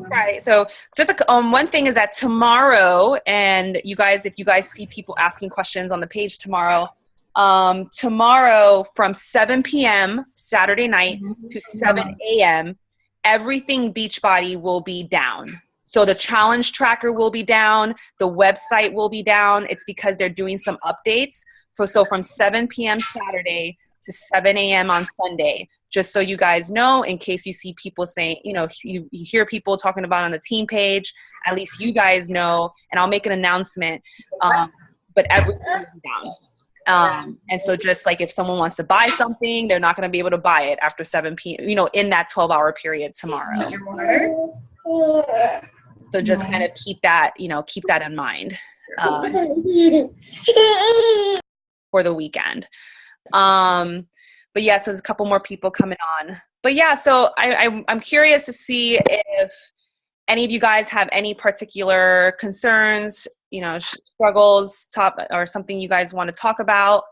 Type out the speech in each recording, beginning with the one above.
Friday. So just one thing is that tomorrow, and you guys, if you guys see people asking questions on the page tomorrow, tomorrow from 7 p.m. Saturday night to 7 a.m., everything Beachbody will be down. So the challenge tracker will be down. The website will be down. It's because they're doing some updates. So from 7 p.m. Saturday to 7 a.m. on Sunday, just so you guys know, in case you see people saying, you hear people talking about on the team page, at least you guys know, and I'll make an announcement, but everything will be down. And so just like if someone wants to buy something, they're not going to be able to buy it after 7 p.m., in that 12-hour period tomorrow. So just kind of keep that in mind for the weekend. But yeah, so there's a couple more people coming on. But yeah, so I'm curious to see if any of you guys have any particular concerns, struggles, or something you guys want to talk about.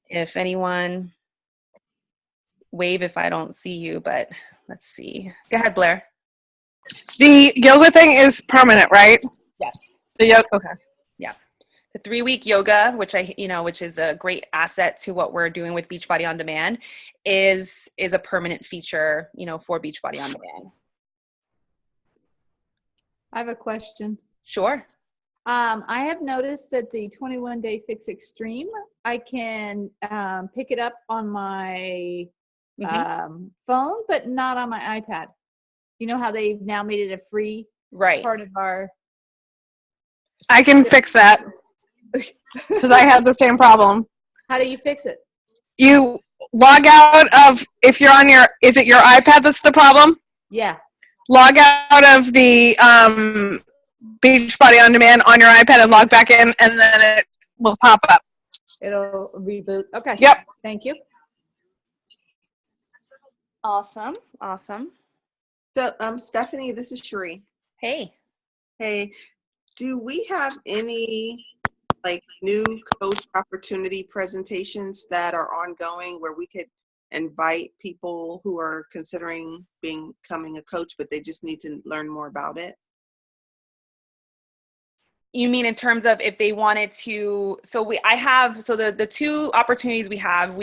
If anyone, wave if I don't see you, but let's see. Go ahead, Blair. The yoga thing is permanent, right? Yes. The yoga, okay. Yeah. The 3-week yoga, which is a great asset to what we're doing with Beachbody On Demand, is a permanent feature, for Beachbody On Demand. I have a question. Sure. I have noticed that the 21-Day Fix Extreme, I can pick it up on my phone, but not on my iPad. You know how they've now made it a free part of our... I can fix that because I had the same problem. How do you fix it? You log out of, if you're on is it your iPad that's the problem? Yeah. Log out of the Beachbody On Demand on your iPad and log back in, and then it will pop up. It'll reboot. Okay. Yep. Thank you. Awesome. So, Stephanie, this is Sheree. Hey. Do we have any new coach opportunity presentations that are ongoing where we could invite people who are considering becoming a coach, but they just need to learn more about it? You mean in terms of if they wanted to? The two opportunities we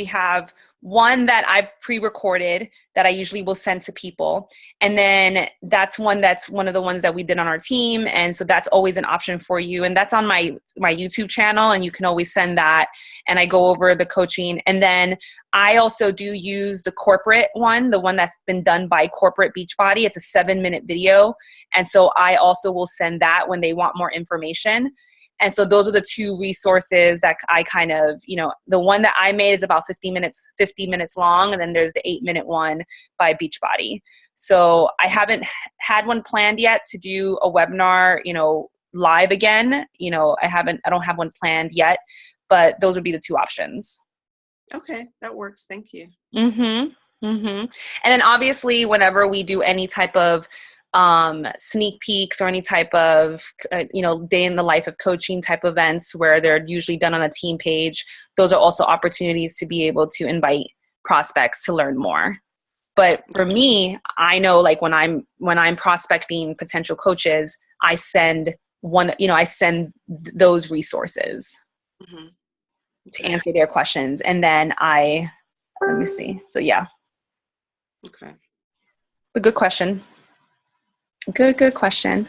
have one that I've pre-recorded that I usually will send to people. And then that's one of the ones that we did on our team. And so that's always an option for you. And that's on my YouTube channel, and you can always send that. And I go over the coaching. And then I also do use the corporate one, the one that's been done by Corporate Beachbody. It's a 7-minute video. And so I also will send that when they want more information. And so those are the two resources that I kind of, the one that I made is about 50 minutes long. And then there's the 8-minute one by Beachbody. So I haven't had one planned yet to do a webinar, live again. I don't have one planned yet, but those would be the two options. Okay, that works. Thank you. And then obviously whenever we do any type of sneak peeks or any type of, day in the life of coaching type events where they're usually done on a team page, those are also opportunities to be able to invite prospects to learn more. But for me, I know when I'm prospecting potential coaches, I send those resources to answer their questions. And then let me see. So yeah. Okay. A good question. Good question.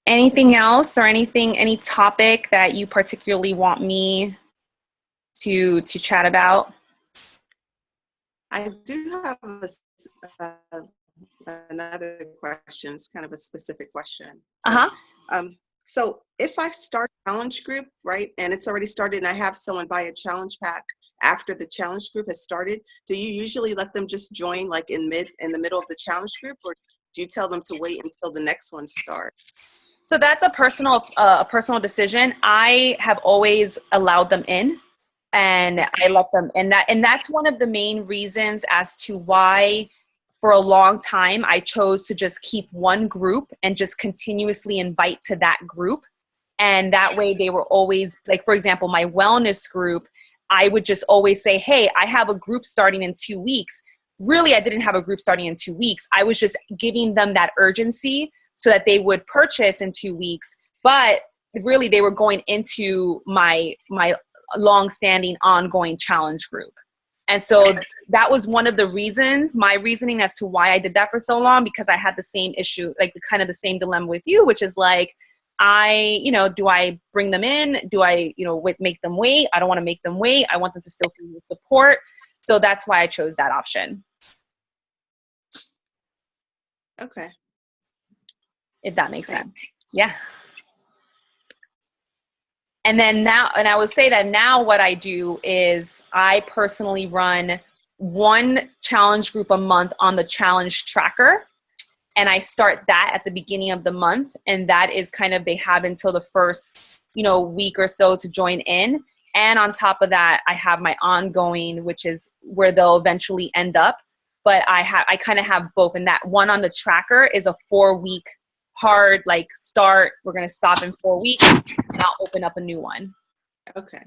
Anything else or any topic that you particularly want me to chat about? I do have another question. It's kind of a specific question. So if I start a challenge group, right, and it's already started and I have someone buy a challenge pack after the challenge group has started, do you usually let them just join in the middle of the challenge group, or do you tell them to wait until the next one starts? So that's a personal decision. I have always allowed them in, and I let them, and that's one of the main reasons as to why for a long time I chose to just keep one group and just continuously invite to that group. And that way they were always, for example, my wellness group, I would just always say, hey, I have a group starting in 2 weeks. really I didn't have a group starting in 2 weeks. I was just giving them that urgency so that they would purchase in 2 weeks. But really they were going into my long-standing ongoing challenge group. And so that was one of the reasons, my reasoning as to why I did that for so long, because I had the same issue, like kind of the same dilemma with you, which is like, do I bring them in? Do I, make them wait? I don't want to make them wait. I want them to still feel the support. So that's why I chose that option. Okay. If that makes sense. Yeah. And then now, and I would say that now what I do is I personally run one challenge group a month on the challenge tracker. And I start that at the beginning of the month. And that is kind of, they have until the first, week or so to join in. And on top of that, I have my ongoing, which is where they'll eventually end up. But I kind of have both. And that one on the tracker is a 4-week hard, like start, we're going to stop in 4 weeks, and I'll open up a new one. Okay.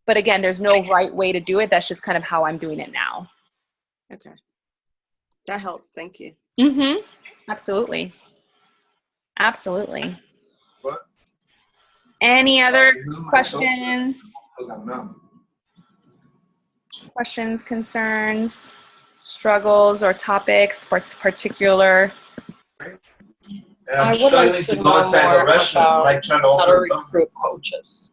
But again, there's no right way to do it. That's just kind of how I'm doing it now. Okay. That helps. Thank you. Mm-hmm. Absolutely. Absolutely. What? Any other questions? Questions, concerns, struggles, or topics particular? I'm struggling to go inside the restaurant, like trying to how to open the recruit coaches.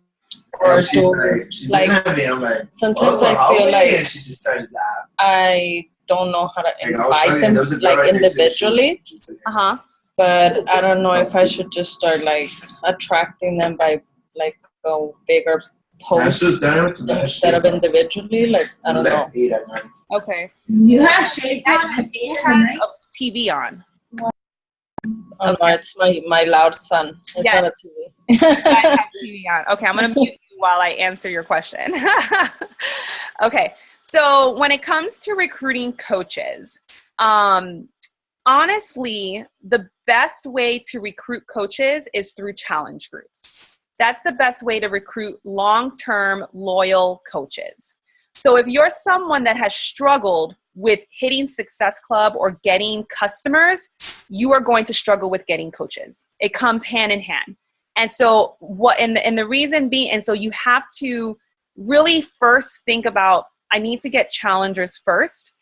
Or she's like, looking at me, I'm like, sometimes I help feel me, like and she just started laughing. I don't know how to Like, I was invite struggling. them There was a girl like right there, too. individually, Uh-huh. but I don't know if I should just start like attracting them by like a bigger post instead of individually. Like, I don't know. 8 at night. Okay. You have shades on at 8 You at have night? a TV on. Oh no, it's my loud son. It's Yes. not a TV. I have TV on. Okay, I'm going to mute you while I answer your question. Okay, so when it comes to recruiting coaches, honestly, the best way to recruit coaches is through challenge groups. That's the best way to recruit long-term, loyal coaches. So if you're someone that has struggled with hitting Success Club or getting customers, you are going to struggle with getting coaches. It comes hand in hand. And so the reason being, and so you have to really first think about, I need to get challengers first,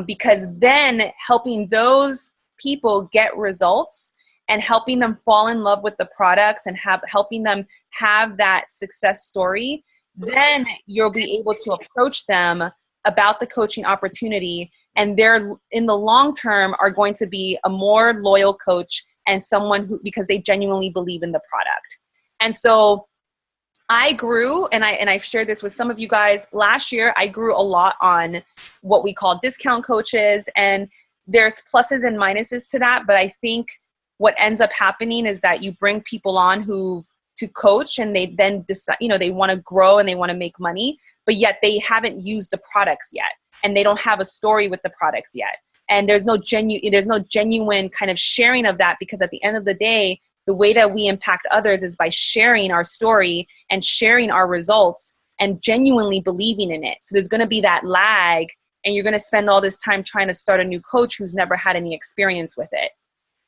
because then helping those people get results and helping them fall in love with the products and helping them have that success story, then you'll be able to approach them about the coaching opportunity, and they're in the long term are going to be a more loyal coach and someone who, because they genuinely believe in the product. And so I grew, and I've shared this with some of you guys last year, I grew a lot on what we call discount coaches, and there's pluses and minuses to that. But I think what ends up happening is that you bring people on to coach, and they then decide, they want to grow and they want to make money, but yet they haven't used the products yet, and they don't have a story with the products yet. And there's no genuine kind of sharing of that, because at the end of the day, the way that we impact others is by sharing our story and sharing our results and genuinely believing in it. So there's going to be that lag, and you're going to spend all this time trying to start a new coach who's never had any experience with it.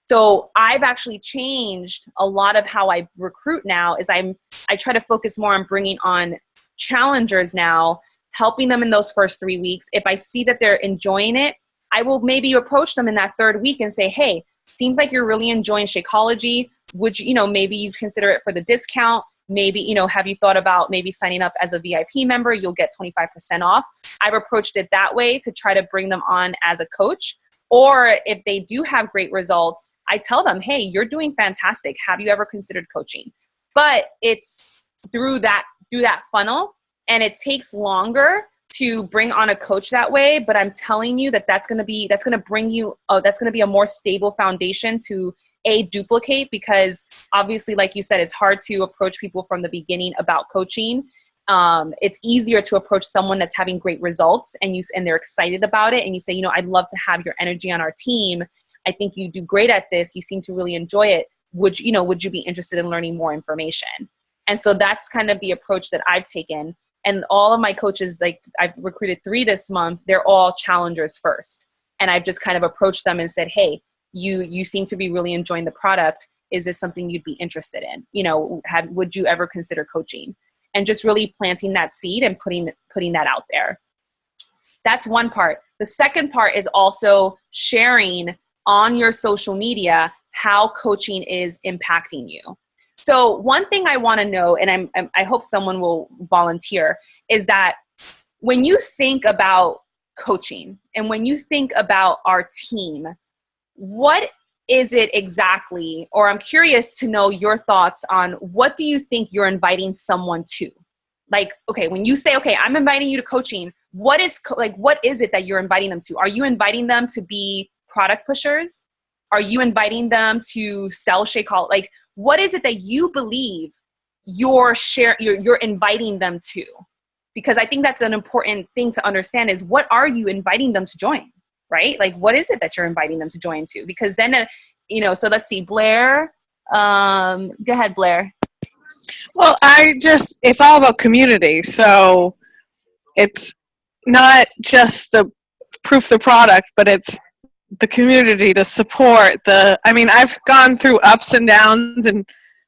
So I've actually changed a lot of how I recruit now. Is I try to focus more on bringing on challengers now, helping them in those first 3 weeks. If I see that they're enjoying it, I will maybe approach them in that 3rd week and say, hey, seems like you're really enjoying Shakeology. Would you, maybe you consider it for the discount? Maybe, have you thought about maybe signing up as a VIP member? You'll get 25% off. I've approached it that way to try to bring them on as a coach. Or if they do have great results, I tell them, hey, you're doing fantastic. Have you ever considered coaching? But it's through that funnel, and it takes longer to bring on a coach that way. But I'm telling you that's going to be a more stable foundation to duplicate, because obviously, like you said, it's hard to approach people from the beginning about coaching. It's easier to approach someone that's having great results and they're excited about it, and you say, I'd love to have your energy on our team. I think you do great at this. You seem to really enjoy it. Would you be interested in learning more information? And so that's kind of the approach that I've taken. And all of my coaches, like I've recruited 3 this month, they're all challengers first. And I've just kind of approached them and said, hey, you seem to be really enjoying the product. Is this something you'd be interested in? You know, would you ever consider coaching? And just really planting that seed and putting that out there. That's one part. The second part is also sharing on your social media how coaching is impacting you. So one thing I want to know, and I hope someone will volunteer, is that when you think about coaching and when you think about our team, what is it exactly, or I'm curious to know your thoughts on what do you think you're inviting someone to? Like, okay, when you say, okay, I'm inviting you to coaching, what is it that you're inviting them to? Are you inviting them to be product pushers? Are you inviting them to sell Shakeology? Like, what is it that you believe you're inviting them to? Because I think that's an important thing to understand is what are you inviting them to join, right? Like, what is it that you're inviting them to join to? Because then, so let's see, Blair. Go ahead, Blair. Well, it's all about community. So it's not just the proof the product, but it's the community, the support, I've gone through ups and downs, and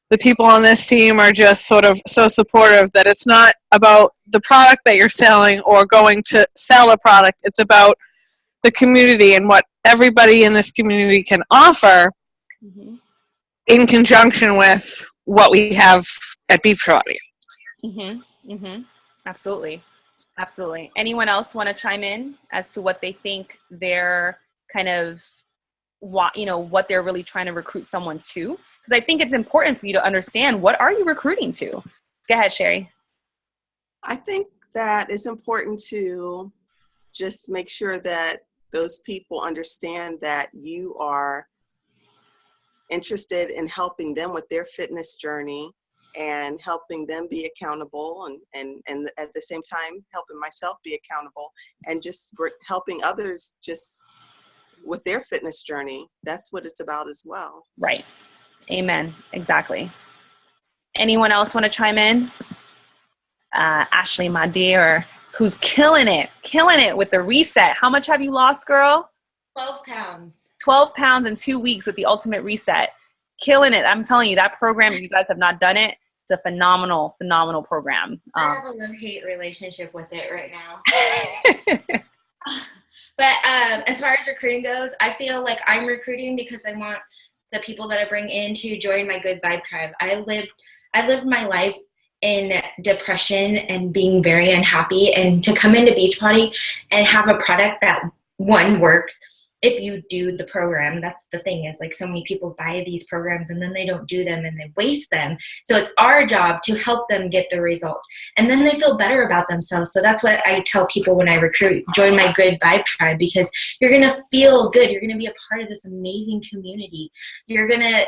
the people on this team are just sort of so supportive that it's not about the product that you're selling or going to sell a product. It's about the community and what everybody in this community can offer in conjunction with what we have at Beachbody. Absolutely. Absolutely. Anyone else want to chime in as to what they think they're kind of, what they're really trying to recruit someone to? Because I think it's important for you to understand, what are you recruiting to? Go ahead, Sherry. I think that it's important to just make sure that those people understand that you are interested in helping them with their fitness journey and helping them be accountable and at the same time helping myself be accountable and just helping others just with their fitness journey. That's what it's about as well. Right. Amen. Exactly. Anyone else want to chime in? Ashley, my dear, who's killing it with the reset. How much have you lost, girl? 12 pounds. 12 pounds in 2 weeks with the ultimate reset. Killing it. I'm telling you, that program, if you guys have not done it, it's a phenomenal program. I have a love-hate relationship with it right now. But as far as recruiting goes, I feel like I'm recruiting because I want the people that I bring in to join my good vibe tribe. I lived my life in depression and being very unhappy, and to come into Beachbody and have a product that one works if you do the program. That's the thing, is like so many people buy these programs and then they don't do them and they waste them. So it's our job to help them get the results, and then they feel better about themselves. So that's what I tell people when I recruit: join my good vibe tribe, because you're going to feel good. You're going to be a part of this amazing community. You're going to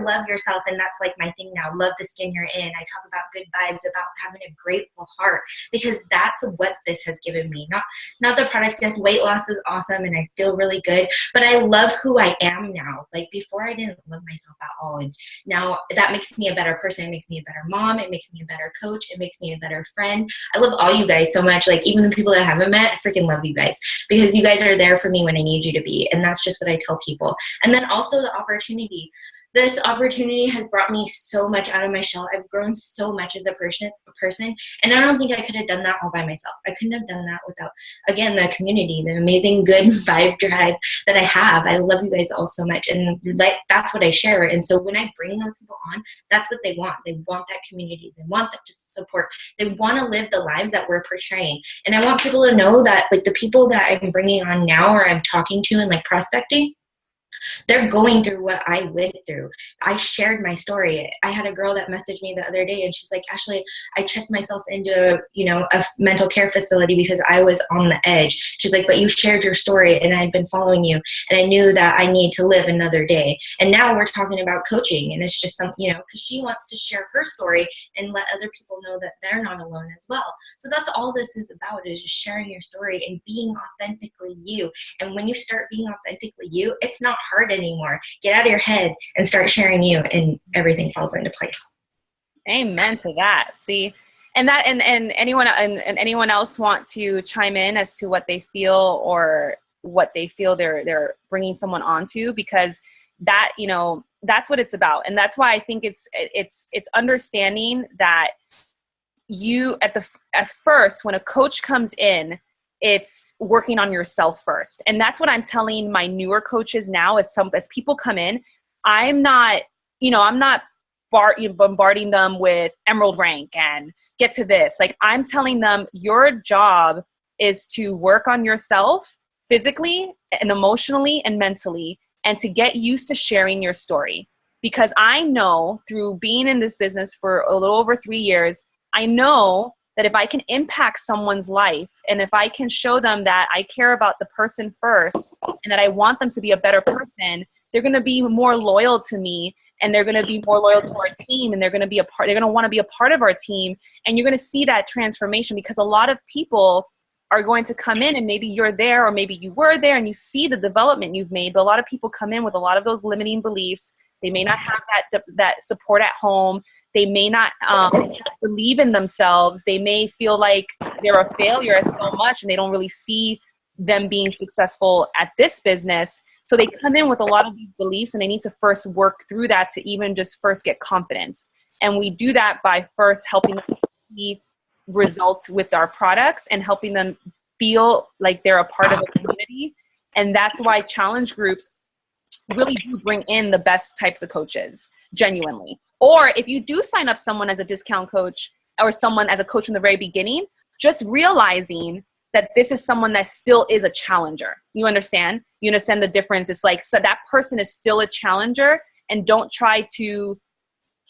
love yourself. And that's like my thing now. Love the skin you're in. I talk about good vibes, about having a grateful heart, because that's what this has given me. Not the products. Yes, weight loss is awesome and I feel really good, but I love who I am now. Like before, I didn't love myself at all, and now that makes me a better person. It makes me a better mom. It makes me a better coach. It makes me a better friend. I love all you guys so much. Like even the people that I haven't met, I freaking love you guys, because you guys are there for me when I need you to be, and that's just what I tell people. And then also the opportunity. This opportunity has brought me so much out of my shell. I've grown so much as a person, and I don't think I could have done that all by myself. I couldn't have done that without, again, the community, the amazing good vibe drive that I have. I love you guys all so much, and like that's what I share. And so when I bring those people on, that's what they want. They want that community. They want that support. They want to live the lives that we're portraying. And I want people to know that, like, the people that I'm bringing on now, or I'm talking to and like prospecting, they're going through what I went through. I shared my story. I had a girl that messaged me the other day, and she's like, Ashley, I checked myself into, a mental care facility because I was on the edge. She's like, but you shared your story and I'd been following you, and I knew that I need to live another day. And now we're talking about coaching, and it's just because she wants to share her story and let other people know that they're not alone as well. So that's all this is about, is just sharing your story and being authentically you. And when you start being authentically you, it's not hard anymore. Get out of your head and start sharing you, and everything falls into place. Amen to that. See, and anyone else want to chime in as to what they feel or what they feel they're bringing someone onto, because that, that's what it's about. And that's why I think it's understanding that you at first, when a coach comes in, it's working on yourself first. And that's what I'm telling my newer coaches now as people come in. I'm not bombarding them with emerald rank and get to this. Like, I'm telling them your job is to work on yourself physically and emotionally and mentally, and to get used to sharing your story. Because I know, through being in this business for a little over 3 years, I know that if I can impact someone's life, and if I can show them that I care about the person first and that I want them to be a better person, they're going to be more loyal to me, and they're going to be more loyal to our team, and they're going to want to be a part of our team. And you're going to see that transformation, because a lot of people are going to come in, and maybe you're there, or maybe you were there, and you see the development you've made. But a lot of people come in with a lot of those limiting beliefs. They may not have that support at home. They may not believe in themselves. They may feel like they're a failure at so much, and they don't really see them being successful at this business. So they come in with a lot of these beliefs, and they need to first work through that to even just first get confidence. And we do that by first helping them see results with our products and helping them feel like they're a part of a community. And that's why challenge groups really do bring in the best types of coaches, genuinely. Or if you do sign up someone as a discount coach or someone as a coach from the very beginning, just realizing that this is someone that still is a challenger. You understand? You understand the difference. It's like, so that person is still a challenger, and don't try to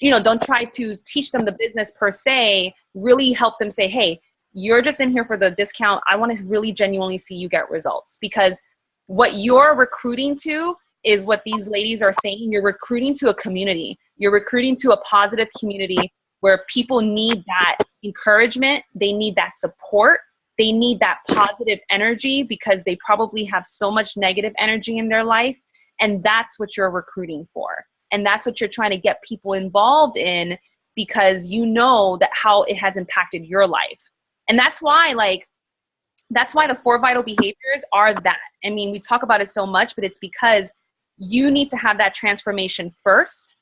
teach them the business per se. Really help them say, hey, you're just in here for the discount. I want to really genuinely see you get results, because what you're recruiting to is what these ladies are saying. You're recruiting to a community. You're recruiting to a positive community where people need that encouragement. They need that support. They need that positive energy, because they probably have so much negative energy in their life. And that's what you're recruiting for. And that's what you're trying to get people involved in, because you know that how it has impacted your life. And that's why the 4 vital behaviors are that. I mean, we talk about it so much, but it's because you need to have that transformation first,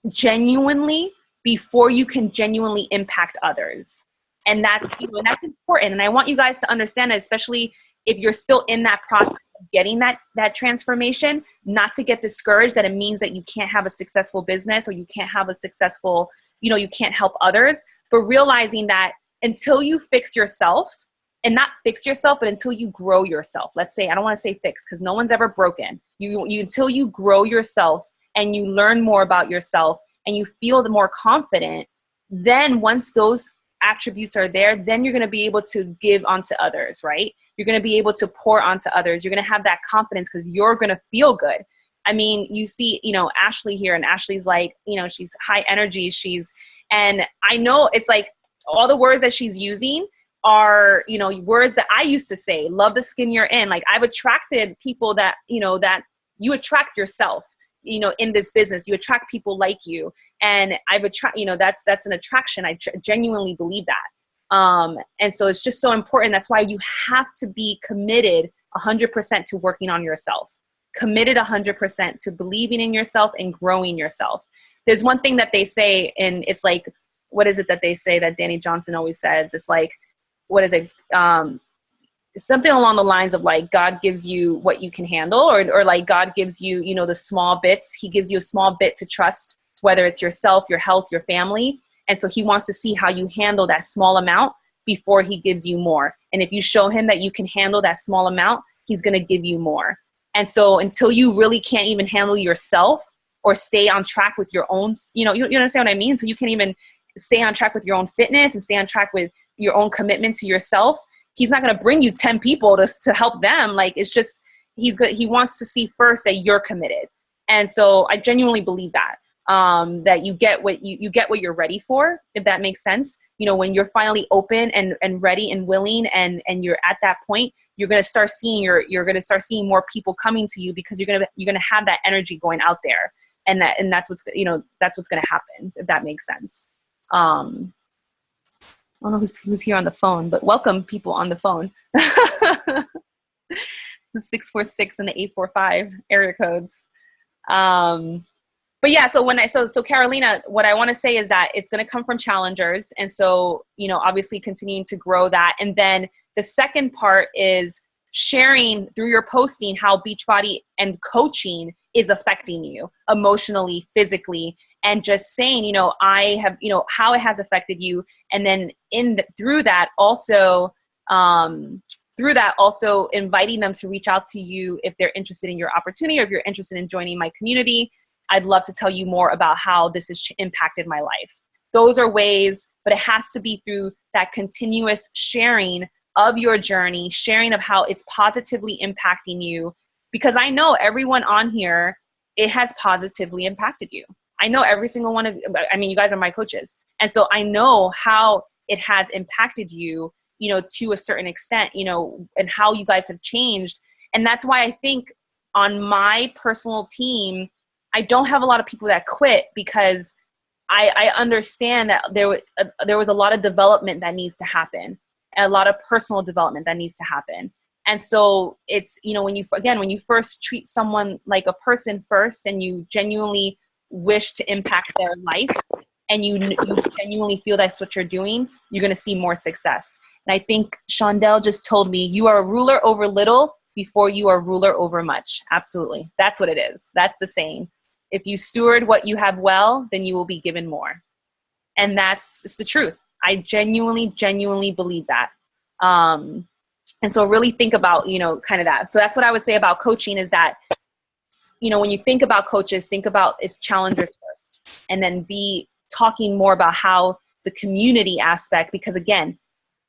genuinely, before you can genuinely impact others. And that's important. And I want you guys to understand that, especially if you're still in that process of getting that transformation, not to get discouraged that it means that you can't have a successful business, or you can't have a successful, you can't help others, but realizing that until you fix yourself, and not fix yourself, but until you grow yourself. Let's say, I don't want to say fix, because no one's ever broken. You until you grow yourself and you learn more about yourself and you feel the more confident, then once those attributes are there, then you're going to be able to give onto others, right? You're going to be able to pour onto others. You're going to have that confidence because you're going to feel good. I mean, you see, Ashley here, and Ashley's like, she's high energy. And I know it's like all the words that she's using are, words that I used to say. Love the skin you're in. Like, I've attracted people that, that you attract yourself, in this business. You attract people like you. And I've attracted, that's an attraction. I genuinely believe that. And so it's just so important. That's why you have to be committed 100% to working on yourself, committed 100% to believing in yourself and growing yourself. There's one thing that they say, and it's like, what is it that they say that Danny Johnson always says? It's like, what is it? Something along the lines of like, God gives you what you can handle, or like God gives you, the small bits. He gives you a small bit to trust, whether it's yourself, your health, your family. And so he wants to see how you handle that small amount before he gives you more. And if you show him that you can handle that small amount, he's going to give you more. And so until you really can't even handle yourself or stay on track with your own, you understand what I mean? So you can't even stay on track with your own fitness and stay on track with your own commitment to yourself. He's not going to bring you 10 people to help them. Like, it's just, he wants to see first that you're committed. And so I genuinely believe that, that you get what you're ready for, if that makes sense. When you're finally open and ready and willing, and you're at that point, you're going to start seeing more people coming to you, because you're going to have that energy going out there. And that's what's going to happen, if that makes sense. I don't know who's here on the phone, but welcome people on the phone. The 646 and the 845 area codes. But yeah, so Carolina, what I want to say is that it's going to come from challengers. And so, obviously continuing to grow that. And then the second part is sharing through your posting how Beachbody and coaching is affecting you emotionally, physically, and just saying, I have, how it has affected you. And then through that also inviting them to reach out to you if they're interested in your opportunity, or if you're interested in joining my community. I'd love to tell you more about how this has impacted my life. Those are ways, but it has to be through that continuous sharing of your journey, sharing of how it's positively impacting you. Because I know everyone on here, it has positively impacted you. I know every single one of you. I mean, you guys are my coaches. And so I know how it has impacted you, to a certain extent, and how you guys have changed. And that's why I think on my personal team, I don't have a lot of people that quit, because I understand that there was a lot of development that needs to happen, and a lot of personal development that needs to happen. And so it's, when you first treat someone like a person first, and you genuinely wish to impact their life, and you genuinely feel that's what you're doing, you're going to see more success. And I think Shondell just told me, you are a ruler over little before you are ruler over much. Absolutely. That's what it is. That's the saying. If you steward what you have well, then you will be given more. And it's the truth. I genuinely believe that. And so really think about, kind of that. So that's what I would say about coaching, is that, when you think about coaches, think about its challengers first, and then be talking more about how the community aspect, because again,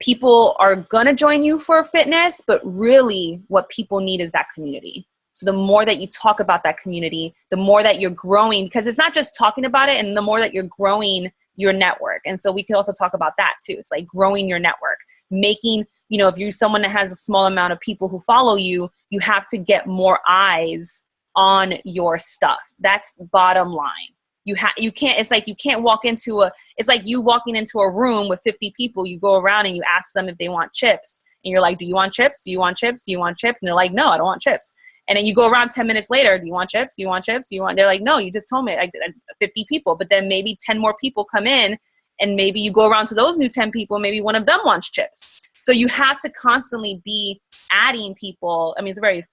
people are going to join you for fitness, but really what people need is that community. So the more that you talk about that community, the more that you're growing, because it's not just talking about it, and the more that you're growing your network. And so we can also talk about that too. It's like growing your network, making, if you're someone that has a small amount of people who follow you, you have to get more eyes on your stuff. That's bottom line. You can't, it's like you can't walk into it's like you walking into a room with 50 people. You go around and you ask them if they want chips. And you're like, do you want chips? Do you want chips? Do you want chips? And they're like, no, I don't want chips. And then you go around 10 minutes later, do you want chips? Do you want chips? They're like, no, you just told me 50 people. But then maybe 10 more people come in, and maybe you go around to those new 10 people, maybe one of them wants chips. So you have to constantly be adding people. I mean, it's a very,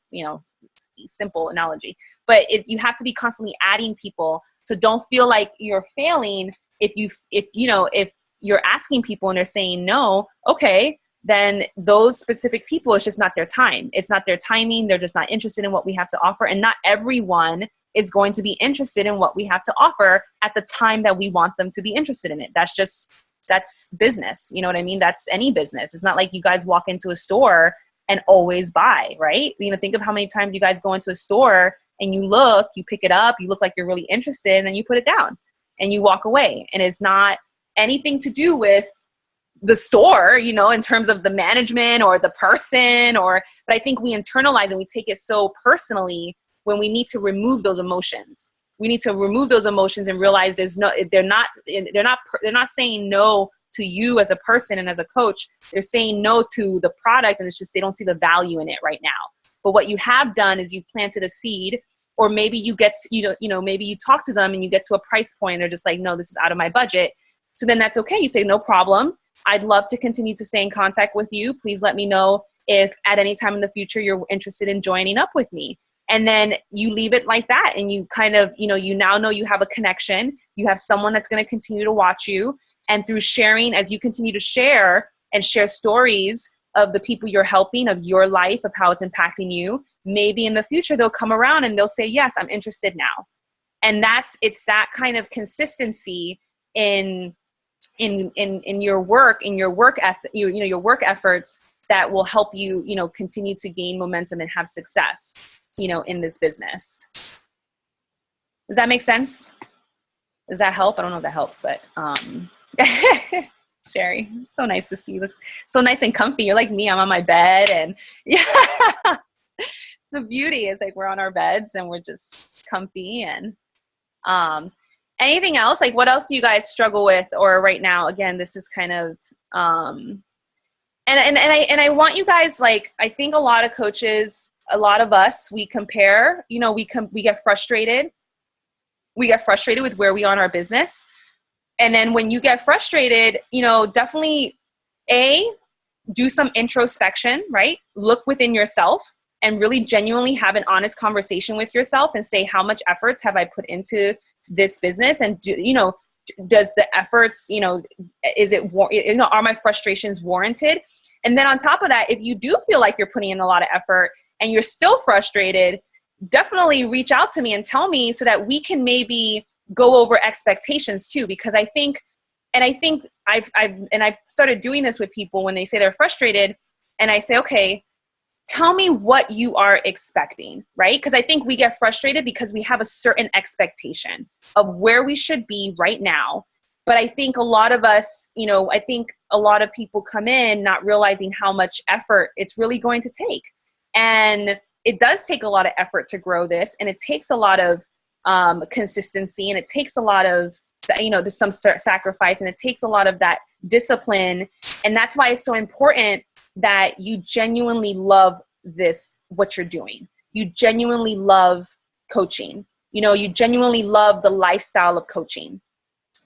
simple analogy, but you have to be constantly adding people. So don't feel like you're failing if you're asking people and they're saying no. Okay, then those specific people, it's just not their time. It's not their timing. They're just not interested in what we have to offer. And not everyone is going to be interested in what we have to offer at the time that we want them to be interested in it. That's business. You know what I mean? That's any business. It's not like you guys walk into a store and always buy, right? Think of how many times you guys go into a store and you look, you pick it up, you look like you're really interested, and then you put it down and you walk away. And it's not anything to do with the store, in terms of the management or the person, but I think we internalize and we take it so personally when we need to remove those emotions. We need to remove those emotions and realize they're not saying no to you as a person and as a coach. They're saying no to the product, and it's just they don't see the value in it right now. But what you have done is you've planted a seed, or maybe you get maybe you talk to them and you get to a price point and they're just like, no, this is out of my budget. So then that's okay. You say, no problem. I'd love to continue to stay in contact with you. Please let me know if at any time in the future you're interested in joining up with me. And then you leave it like that. And you kind of, you now know you have a connection. You have someone that's going to continue to watch you. And through sharing, as you continue to share and share stories of the people you're helping, of your life, of how it's impacting you, maybe in the future they'll come around and they'll say, yes, I'm interested now. And it's that kind of consistency in your work, your work efforts that will help you, continue to gain momentum and have success, in this business. Does that make sense? Does that help? I don't know if that helps, but Sherry, so nice to see you. Looks so nice and comfy. You're like me. I'm on my bed, and yeah, the beauty is like we're on our beds and we're just comfy. And anything else? Like, what else do you guys struggle with? Or right now, again, this is kind of And I want you guys, like, I think a lot of coaches, a lot of us, we compare, you know, we get frustrated. We get frustrated with where we are in our business. And then when you get frustrated, you know, definitely do some introspection, right? Look within yourself and really genuinely have an honest conversation with yourself and say, how much efforts have I put into this business? And does the efforts, you know, are my frustrations warranted? And then on top of that, if you do feel like you're putting in a lot of effort and you're still frustrated, definitely reach out to me and tell me so that we can maybe go over expectations too. Because I think I've started doing this with people when they say they're frustrated, and I say, okay, tell me what you are expecting, right? Because I think we get frustrated because we have a certain expectation of where we should be right now. But I think a lot of us, you know, I think a lot of people come in not realizing how much effort it's really going to take. And it does take a lot of effort to grow this, and it takes a lot of consistency, and it takes a lot of, you know, there's some sacrifice, and it takes a lot of that discipline. And that's why it's so important that you genuinely love this, what you're doing. You genuinely love coaching. You know, you genuinely love the lifestyle of coaching.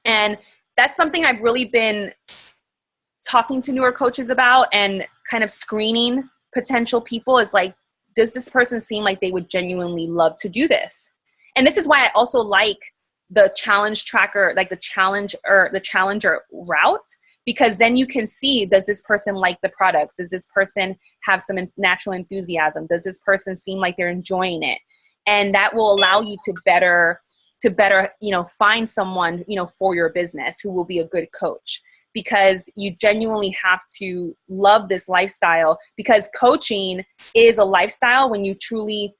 And that's something I've really been talking to newer coaches about and kind of screening potential people is like, does this person seem like they would genuinely love to do this? And this is why I also like the challenge tracker, like the challenger route, because then you can see, does this person like the products? Does this person have some natural enthusiasm? Does this person seem like they're enjoying it? And that will allow you to better, you know, find someone, you know, for your business who will be a good coach, because you genuinely have to love this lifestyle, because coaching is a lifestyle when you truly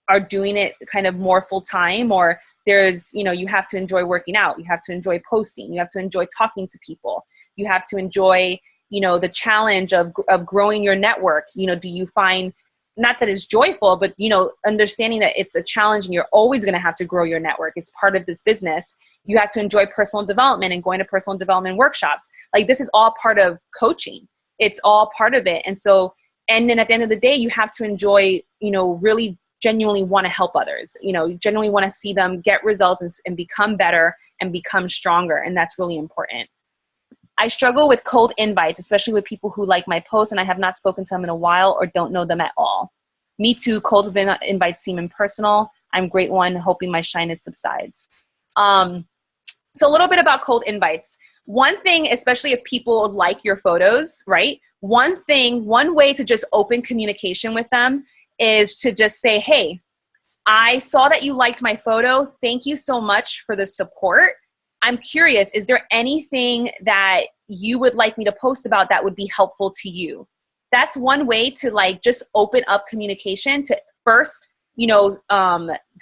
are doing it kind of more full time, or there's, you know, you have to enjoy working out. You have to enjoy posting. You have to enjoy talking to people. You have to enjoy, you know, the challenge of growing your network. You know, do you find, not that it's joyful, but, you know, understanding that it's a challenge and you're always going to have to grow your network. It's part of this business. You have to enjoy personal development and going to personal development workshops. Like, this is all part of coaching. It's all part of it. And so, and then at the end of the day, you have to enjoy, you know, really genuinely want to help others, you know, genuinely want to see them get results and become better and become stronger. And that's really important. I struggle with cold invites, especially with people who like my posts and I have not spoken to them in a while or don't know them at all. Me too. Cold invites seem impersonal. I'm great one, hoping my shyness subsides. So a little bit about cold invites. One thing, especially if people like your photos, right? One way to just open communication with them is to just say, hey, I saw that you liked my photo. Thank you so much for the support. I'm curious, is there anything that you would like me to post about that would be helpful to you? That's one way to like just open up communication, to first, you know,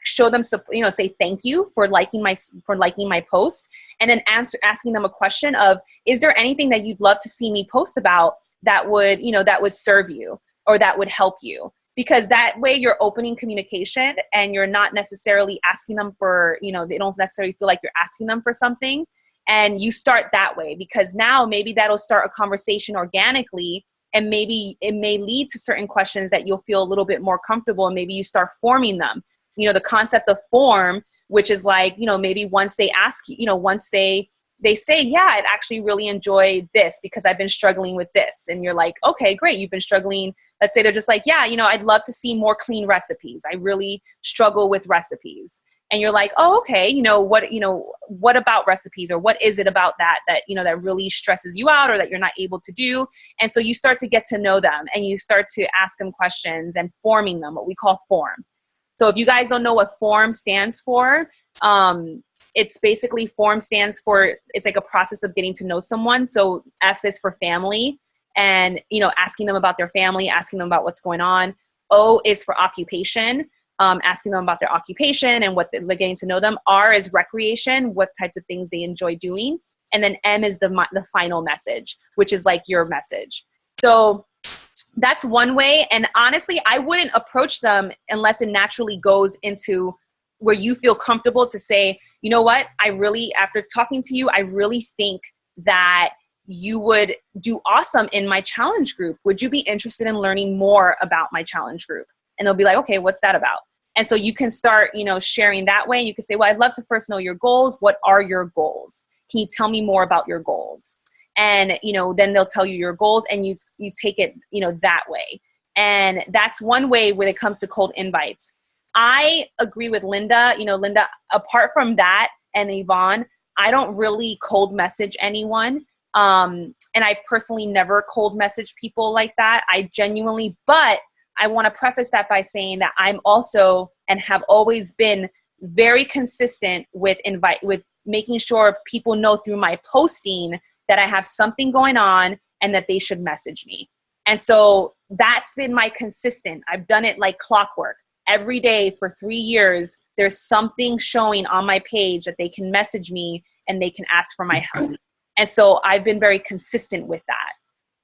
show them, you know, say thank you for liking my post, and then asking them a question of, is there anything that you'd love to see me post about that would, you know, that would serve you or that would help you? Because that way you're opening communication and you're not necessarily asking them for, you know, they don't necessarily feel like you're asking them for something. And you start that way, because now maybe that'll start a conversation organically, and maybe it may lead to certain questions that you'll feel a little bit more comfortable, and maybe you start forming them. You know, the concept of form, which is like, you know, maybe once they ask you, you know, once they say, yeah, I'd actually really enjoy this because I've been struggling with this. And you're like, okay, great. You've been struggling. Let's say they're just like, yeah, you know, I'd love to see more clean recipes. I really struggle with recipes. And you're like, oh, okay, you know, what about recipes, or what is it about that, you know, that really stresses you out or that you're not able to do? And so you start to get to know them and you start to ask them questions and forming them, what we call form. So if you guys don't know what form stands for, it's basically, form stands for, it's like a process of getting to know someone. So F is for family, and, you know, asking them about their family, asking them about what's going on. O is for occupation, asking them about their occupation and what they're getting to know them. R is recreation, what types of things they enjoy doing. And then M is the final message, which is like your message. So that's one way. And honestly, I wouldn't approach them unless it naturally goes into where you feel comfortable to say, you know what, after talking to you, I really think that you would do awesome in my challenge group. Would you be interested in learning more about my challenge group? And they'll be like, okay, what's that about? And so you can start, sharing that way. You can say, well, I'd love to first know your goals. What are your goals? Can you tell me more about your goals? And, then they'll tell you your goals, and you take it, that way. And that's one way when it comes to cold invites. I agree with Linda. Linda, apart from that and Yvonne, I don't really cold message anyone. And I've personally never cold messaged people like that. But I want to preface that by saying that I'm also, and have always been, very consistent with making sure people know through my posting that I have something going on and that they should message me. And so that's been my consistent. I've done it like clockwork. Every day for 3 years, there's something showing on my page that they can message me and they can ask for my help. And so I've been very consistent with that.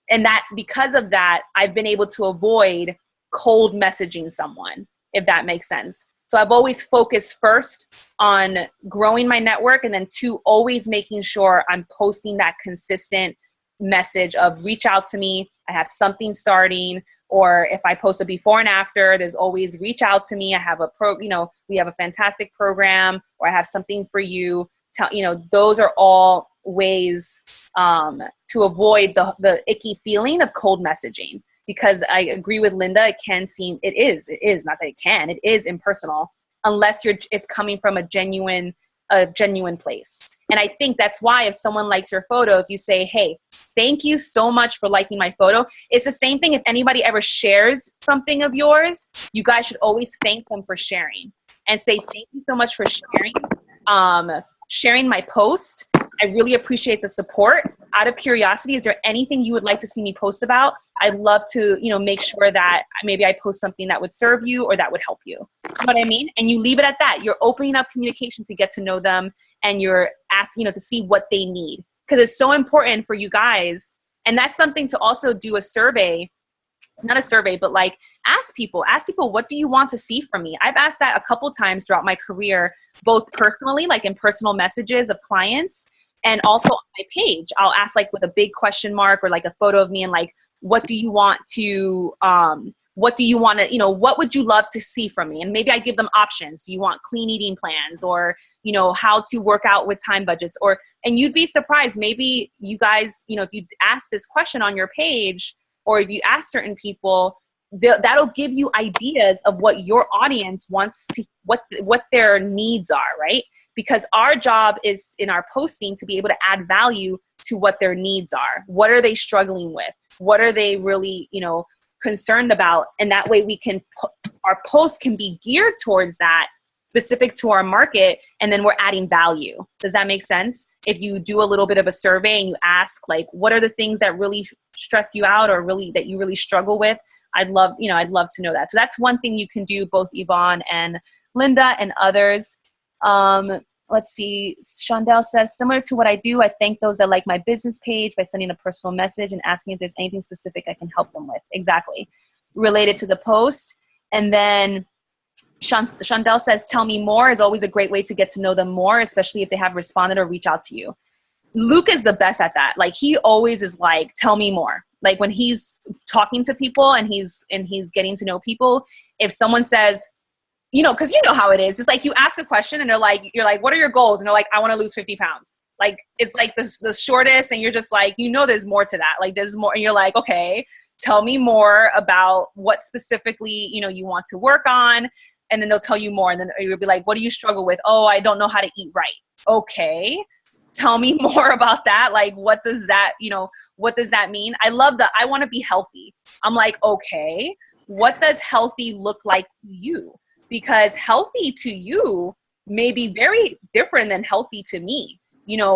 And that, because of that, I've been able to avoid cold messaging someone, if that makes sense. So I've always focused first on growing my network, and then 2, always making sure I'm posting that consistent message of reach out to me. I have something starting. Or if I post a before and after, there's always reach out to me. I have we have a fantastic program, or I have something for you. Those are all ways to avoid the icky feeling of cold messaging. Because I agree with Linda, it is impersonal, unless it's coming from a genuine place. And I think that's why if someone likes your photo, if you say, hey, thank you so much for liking my photo. It's the same thing if anybody ever shares something of yours, you guys should always thank them for sharing and say, thank you so much for sharing my post. I really appreciate the support. Out of curiosity, is there anything you would like to see me post about? I'd love to, make sure that maybe I post something that would serve you or that would help you. You know what I mean? And you leave it at that. You're opening up communication to get to know them, and you're asking, to see what they need. Because it's so important for you guys. And that's something to also do a survey, not a survey, but like ask people, what do you want to see from me? I've asked that a couple times throughout my career, both personally, like in personal messages of clients, and also on my page. I'll ask like with a big question mark or like a photo of me, and like, what do you want to, what would you love to see from me? And maybe I give them options. Do you want clean eating plans, or, how to work out with time budgets? And you'd be surprised. Maybe you guys, if you ask this question on your page, or if you ask certain people, that'll give you ideas of what your audience wants to, what their needs are, right? Because our job is in our posting to be able to add value to what their needs are. What are they struggling with? What are they really, concerned about? And that way our post can be geared towards that, specific to our market, and then we're adding value. Does that make sense? If you do a little bit of a survey and you ask, like, what are the things that really stress you out, or really that you really struggle with? I'd love to know that. So that's one thing you can do, both Yvonne and Linda and others. Let's see. Shondell says, similar to what I do, I thank those that like my business page by sending a personal message and asking if there's anything specific I can help them with. Exactly. Related to the post. And then Shondell says, tell me more is always a great way to get to know them more, especially if they have responded or reach out to you. Luke is the best at that. Like, he always is like, tell me more. Like, when he's talking to people and he's getting to know people, if someone says, because you know how it is. It's like you ask a question and you're like, what are your goals? And they're like, I want to lose 50 pounds. Like, it's like the shortest, and you're just like, there's more to that. Like, there's more. And you're like, okay, tell me more about what specifically, you want to work on. And then they'll tell you more. And then you'll be like, what do you struggle with? Oh, I don't know how to eat right. Okay. Tell me more about that. Like, what does that mean? I want to be healthy. I'm like, okay, what does healthy look like to you? Because healthy to you may be very different than healthy to me.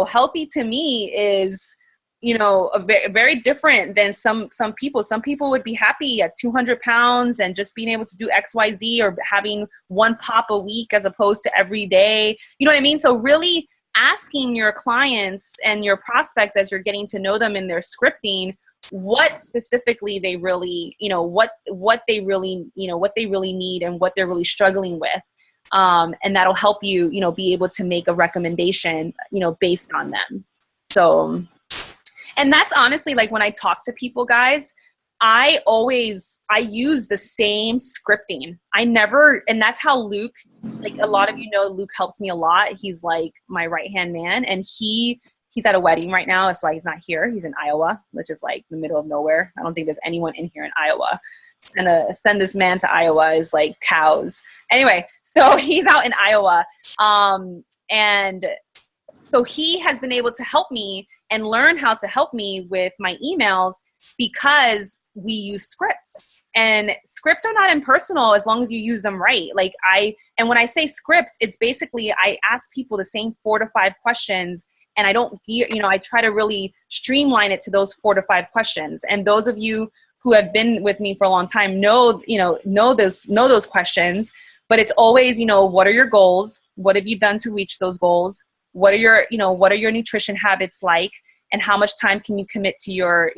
Healthy to me is, very different than some people. Some people would be happy at 200 pounds and just being able to do XYZ, or having one pop a week as opposed to every day. You know what I mean? So really asking your clients and your prospects, as you're getting to know them in their scripting, what specifically they really, what they really need and what they're really struggling with. And that'll help you, be able to make a recommendation, based on them. So, And that's honestly, like, when I talk to people, guys, I use the same scripting. And that's how Luke, like, a lot of you know, Luke helps me a lot. He's like my right-hand man, and he's at a wedding right now. That's why he's not here. He's in Iowa, which is like the middle of nowhere. I don't think there's anyone in here in Iowa. Send this man to Iowa is like cows. Anyway, so he's out in Iowa. And so he has been able to help me and learn how to help me with my emails because we use scripts. And scripts are not impersonal as long as you use them right. And when I say scripts, it's basically I ask people the same 4 to 5 questions, and I try to really streamline it to those 4 to 5 questions. And those of you who have been with me for a long time know those questions, but it's always, what are your goals? What have you done to reach those goals? What are your nutrition habits like? And how much time can you commit to your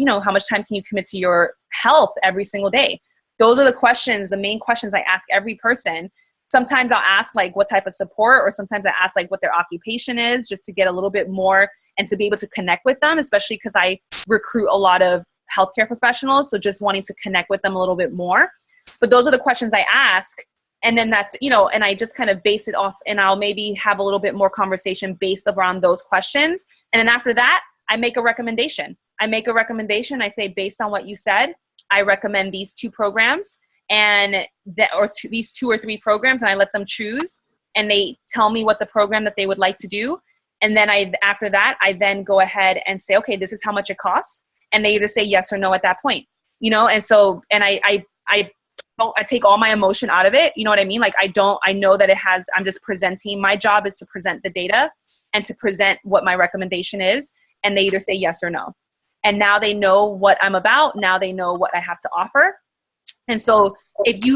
health every single day? Those are the questions, the main questions I ask every person. Sometimes I'll ask like what type of support, or sometimes I ask like what their occupation is, just to get a little bit more and to be able to connect with them, especially because I recruit a lot of healthcare professionals. So just wanting to connect with them a little bit more. But those are the questions I ask. And then that's, and I just kind of base it off, and I'll maybe have a little bit more conversation based around those questions. And then after that, I make a recommendation. I say, based on what you said, I recommend these 2 programs these 2 or 3 programs, and I let them choose, and they tell me what the program that they would like to do. And then after that, I then go ahead and say, okay, this is how much it costs. And they either say yes or no at that point, and so, and I take all my emotion out of it. You know what I mean? Like, I know that I'm just presenting. My job is to present the data and to present what my recommendation is. And they either say yes or no. And now they know what I'm about. Now they know what I have to offer. And so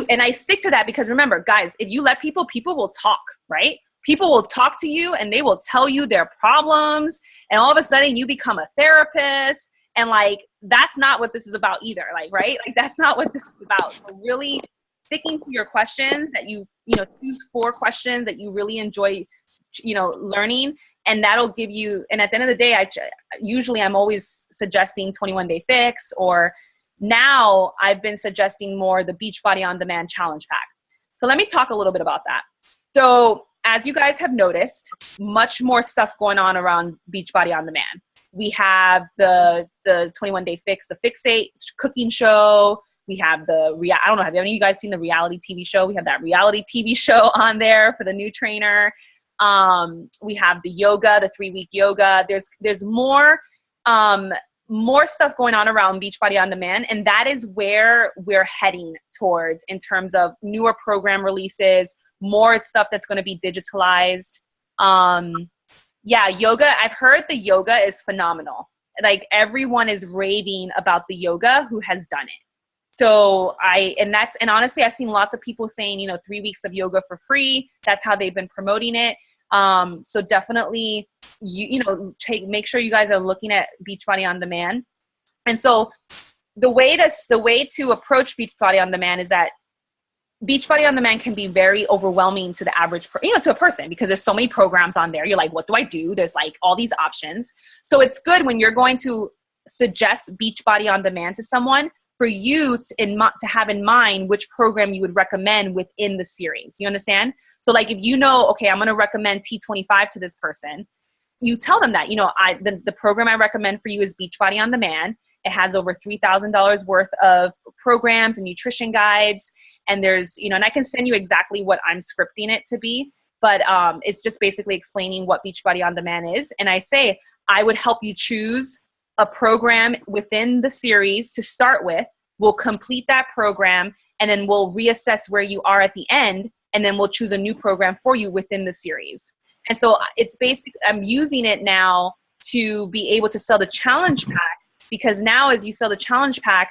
and I stick to that, because remember, guys, if you let people will talk, right? People will talk to you and they will tell you their problems. And all of a sudden you become a therapist. And like, that's not what this is about either. Like, right? Like, that's not what this is about. So really sticking to your questions that choose 4 questions that you really enjoy, learning. And that'll give you, and at the end of the day, I'm always suggesting 21-day fix, or now I've been suggesting more the Beachbody On Demand Challenge Pack. So let me talk a little bit about that. So as you guys have noticed, much more stuff going on around Beachbody On Demand. We have the 21-day fix, the Fixate cooking show. We have I don't know, have any of you guys seen the reality TV show? We have that reality TV show on there for the new trainer. We have the yoga, the 3-week yoga. There's more stuff going on around Beachbody On Demand, and that is where we're heading towards in terms of newer program releases, more stuff that's going to be digitalized. Yoga. I've heard the yoga is phenomenal. Like, everyone is raving about the yoga who has done it. So and honestly, I've seen lots of people saying, 3 weeks of yoga for free. That's how they've been promoting it. So definitely, make sure you guys are looking at Beachbody On Demand. And so the way to approach Beachbody On Demand is that Beachbody On Demand can be very overwhelming to the average, to a person, because there's so many programs on there. You're like, what do I do? There's like all these options. So it's good when you're going to suggest Beachbody On Demand to someone, for you to have in mind which program you would recommend within the series. You understand? So like, if okay, I'm going to recommend T25 to this person, you tell them that, the program I recommend for you is Beachbody On Demand. It has over $3,000 worth of programs and nutrition guides. And there's, and I can send you exactly what I'm scripting it to be, but it's just basically explaining what Beachbody On Demand is. And I say, I would help you choose a program within the series to start with. We'll complete that program, and then we'll reassess where you are at the end, and then we'll choose a new program for you within the series. And so it's basically, I'm using it now to be able to sell the challenge pack, because now as you sell the challenge pack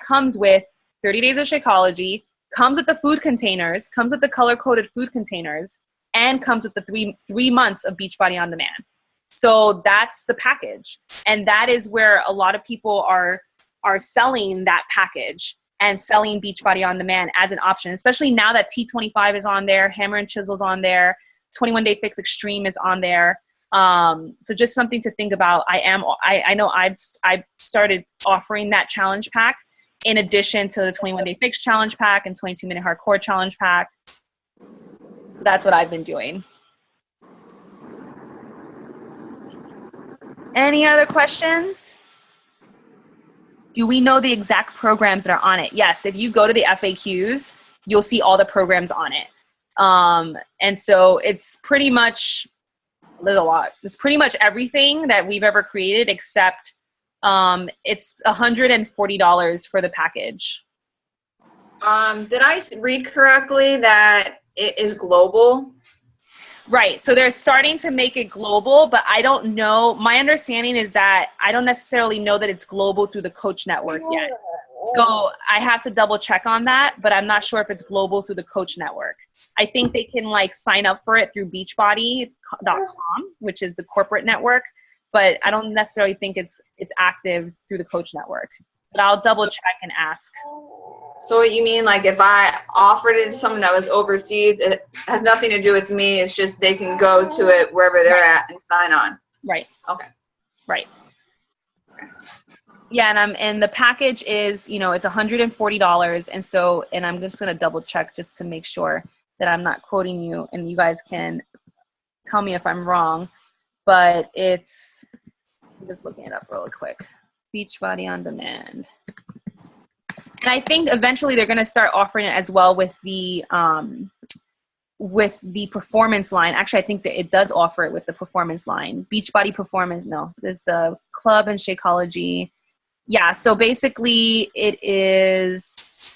comes with 30 days of Shakeology, comes with the food containers, comes with the color-coded food containers, and comes with the three months of Beachbody On Demand. So that's the package. And that is where a lot of people are selling that package and selling Beachbody On Demand as an option, especially now that T25 is on there, Hammer and Chisel's on there, 21-day fix extreme is on there. So just something to think about. I know I've started offering that challenge pack in addition to the 21 Day Fix challenge pack and 22 Minute Hardcore challenge pack. So that's what I've been doing. Any other questions? Do we know the exact programs that are on it? Yes, if you go to the FAQs, you'll see all the programs on it. And so it's pretty much, there's a lot. It's pretty much everything that we've ever created except it's $140 for the package. Did I read correctly that it is global? Right. So they're starting to make it global, but I don't know. My understanding is that I don't necessarily know that it's global through the Coach Network yet. So I have to double check on that, but I'm not sure if it's global through the Coach Network. I think they can like sign up for it through beachbody.com, which is the corporate network, but I don't necessarily think it's active through the Coach Network. But I'll double check and ask. So what you mean, like if I offered it to someone that was overseas, it has nothing to do with me. It's just they can go to it wherever they're at and sign on. Right. Okay. Right. Yeah, and the package is, it's $140, and I'm just gonna double check just to make sure that I'm not quoting you, and you guys can tell me if I'm wrong. But I'm just looking it up real quick. Beachbody on Demand. And I think eventually they're going to start offering it as well with the performance line. Actually, I think that it does offer it with the performance line. Beachbody Performance, no. There's the Club and Shakeology. Yeah, so basically it is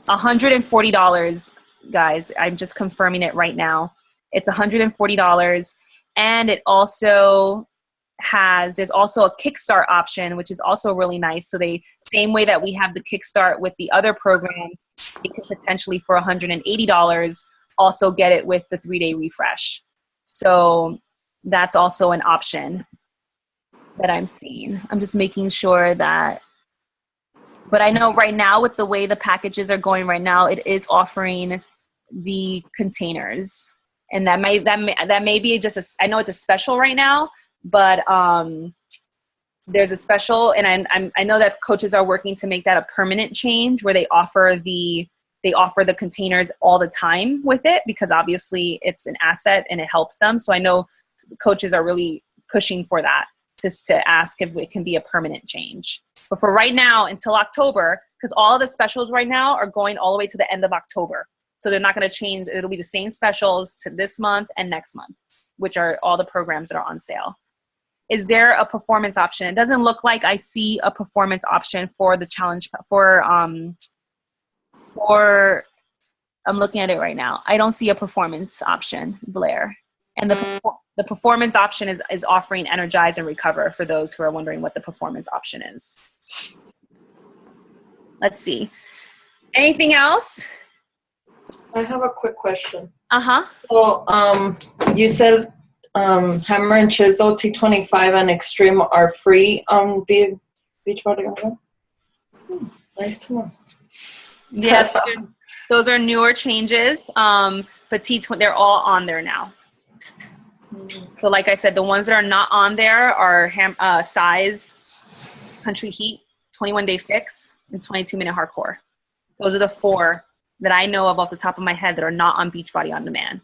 $140, guys. I'm just confirming it right now. It's $140, and it also there's also a Kickstart option, which is also really nice. So same way that we have the Kickstart with the other programs, you could potentially for $180 also get it with the 3-day refresh. So that's also an option that I'm seeing. I'm just making sure that, but I know right now with the way the packages are going right now, it is offering the containers, and that may be just I know it's a special right now, but there's a special, and I know that coaches are working to make that a permanent change where they offer the containers all the time with it, because obviously it's an asset and it helps them. So I know coaches are really pushing for that, just to ask if it can be a permanent change. But for right now, until October, because all of the specials right now are going all the way to the end of October. So they're not going to change. It'll be the same specials to this month and next month, which are all the programs that are on sale. Is there a performance option? It doesn't look like I see a performance option for the challenge I'm looking at it right now. I don't see a performance option, Blair. And the performance option is offering Energize and Recover for those who are wondering what the performance option is. Let's see. Anything else? I have a quick question. Uh-huh. So, you said Hammer and Chisel, T25, and Extreme are free on Beachbody. Nice to know. Yes, those are newer changes, but they're all on there now. So like I said, the ones that are not on there are Size, Country Heat, 21 Day Fix, and 22 Minute Hardcore. Those are the 4 that I know of off the top of my head that are not on Beachbody On Demand.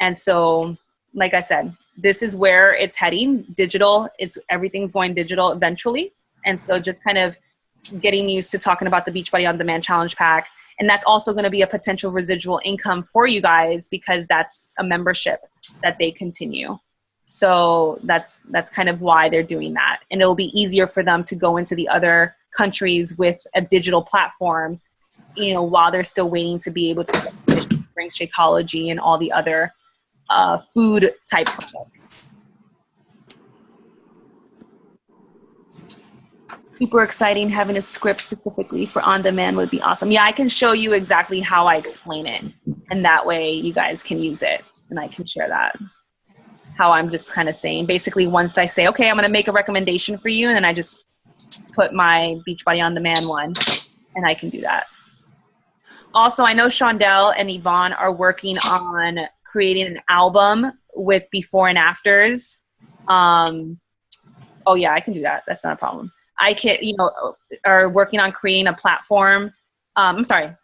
And so, like I said, this is where it's heading. Digital, everything's going digital eventually. And so just kind of getting used to talking about the Beachbody On Demand Challenge Pack. And that's also going to be a potential residual income for you guys, because that's a membership that they continue. So that's kind of why they're doing that. And it'll be easier for them to go into the other countries with a digital platform, while they're still waiting to be able to bring Shakeology and all the other food type products. Super exciting. Having a script specifically for on demand would be awesome. Yeah, I can show you exactly how I explain it, and that way you guys can use it, and I can share that. How I'm just kind of saying, basically once I say, okay, I'm going to make a recommendation for you, and then I just put my Beachbody On Demand one, and I can do that. Also, I know Shondell and Yvonne are working on creating an album with before and afters. Oh yeah, I can do that. That's not a problem. I can, are working on creating a platform.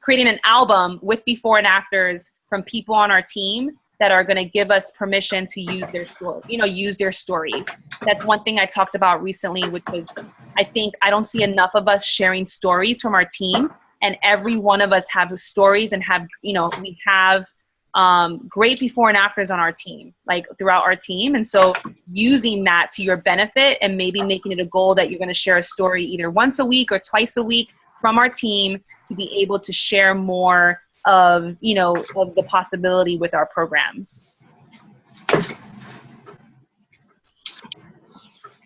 Creating an album with before and afters from people on our team that are going to give us permission to use their story, use their stories. That's one thing I talked about recently, which is I don't see enough of us sharing stories from our team, and every one of us have stories and have, we have great before and afters on our team, like throughout our team. And so using that to your benefit and maybe making it a goal that you're going to share a story either once a week or twice a week from our team to be able to share more of, of the possibility with our programs.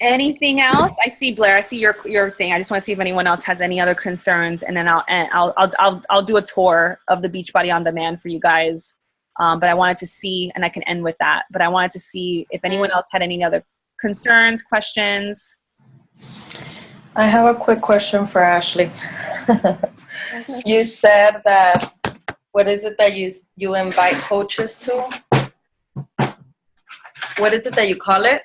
Anything else? I see Blair. I see your thing. I just want to see if anyone else has any other concerns, and then I'll do a tour of the Beachbody on Demand for you guys. But I wanted to see, and I can end with that. But I wanted to see if anyone else had any other concerns, questions. I have a quick question for Ashley. You said that, what is it that you invite coaches to? What is it that you call it?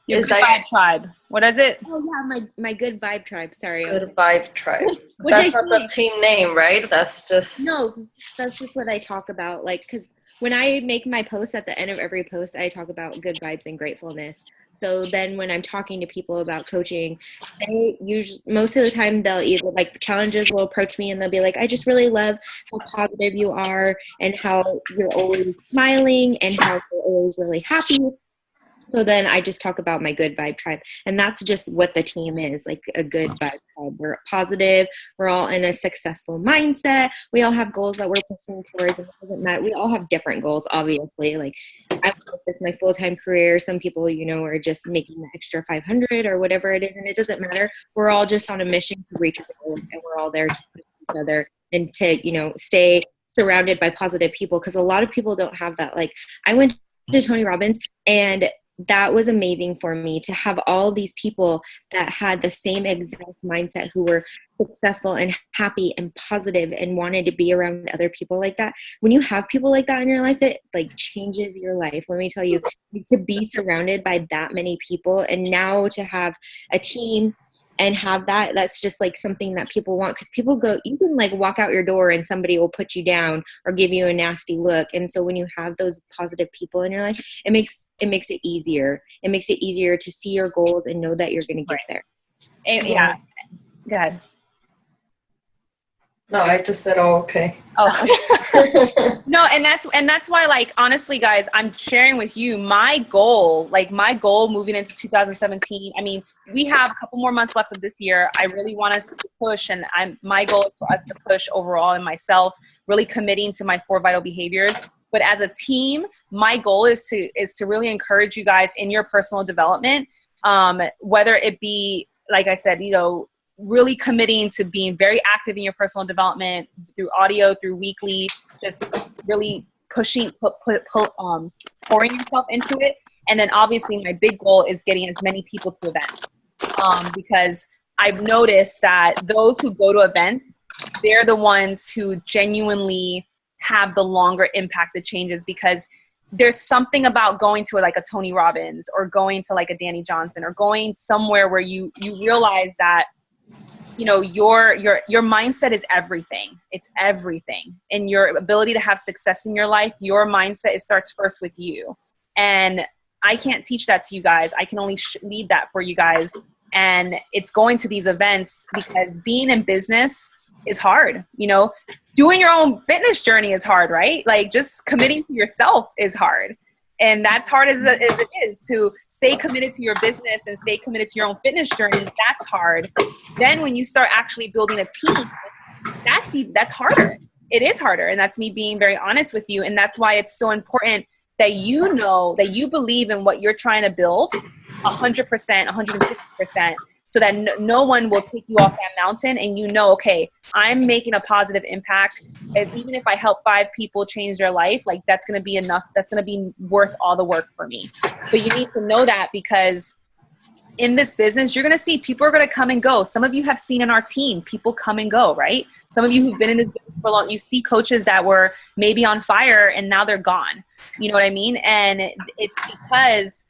Your Good Vibe Tribe. What is it? Oh yeah, my Good Vibe Tribe. Sorry. Good Vibe Tribe. That's not the team name, right? That's just... No, that's just what I talk about. Like, because when I make my post, at the end of every post, I talk about good vibes and gratefulness. So then when I'm talking to people about coaching, they usually, most of the time, they'll either, like, the challenges will approach me and they'll be like, I just really love how positive you are and how you're always smiling and how you're always really happy. So then I just talk about my Good Vibe Tribe. And that's just what the team is, like a good vibe tribe. We're positive. We're all in a successful mindset. We all have goals that we're pushing towards. And it doesn't matter. We all have different goals, obviously. Like, I work with my full-time career. Some people, are just making the extra 500 or whatever it is. And it doesn't matter. We're all just on a mission to reach a goal. And we're all there to push each other and to, stay surrounded by positive people. Because a lot of people don't have that. Like, I went to Tony Robbins, and that was amazing for me to have all these people that had the same exact mindset, who were successful and happy and positive and wanted to be around other people like that. When you have people like that in your life, it like changes your life. Let me tell you, to be surrounded by that many people, and now to have a team and have that's just like something that people want, because people go, you can like walk out your door and somebody will put you down or give you a nasty look. And so when you have those positive people in your life, it makes it easier. It makes it easier to see your goals and know that you're going to get there. And, yeah. Go ahead. No, I just said, oh, okay. Oh, no. And that's why, like, honestly, guys, I'm sharing with you my goal moving into 2017. I mean, we have a couple more months left of this year. I really want us to push, and my goal is for us to push overall, and myself really committing to my 4 vital behaviors. But as a team, my goal is to really encourage you guys in your personal development, whether it be, like I said, really committing to being very active in your personal development through audio, through weekly, just really pushing, pouring yourself into it. And then obviously my big goal is getting as many people to events, because I've noticed that those who go to events, they're the ones who genuinely have the longer impact that changes, because there's something about going to like a Tony Robbins or going to like a Danny Johnson or going somewhere where you realize that your mindset is everything. It's everything. And your ability to have success in your life, your mindset, it starts first with you. And I can't teach that to you guys. I can only lead that for you guys. And it's going to these events, because being in business is hard. Doing your own fitness journey is hard, right? Like, just committing to yourself is hard. And that's hard as it is to stay committed to your business and stay committed to your own fitness journey. That's hard. Then when you start actually building a team, that's harder. It is harder. And that's me being very honest with you. And that's why it's so important that you know that you believe in what you're trying to build 100%, 150%. So that no one will take you off that mountain, and okay, I'm making a positive impact. And even if I help 5 people change their life, like, that's going to be enough. That's going to be worth all the work for me. But you need to know that, because in this business, you're going to see people are going to come and go. Some of you have seen in our team, people come and go, right? Some of you who've been in this business for long, you see coaches that were maybe on fire and now they're gone. You know what I mean? And it's because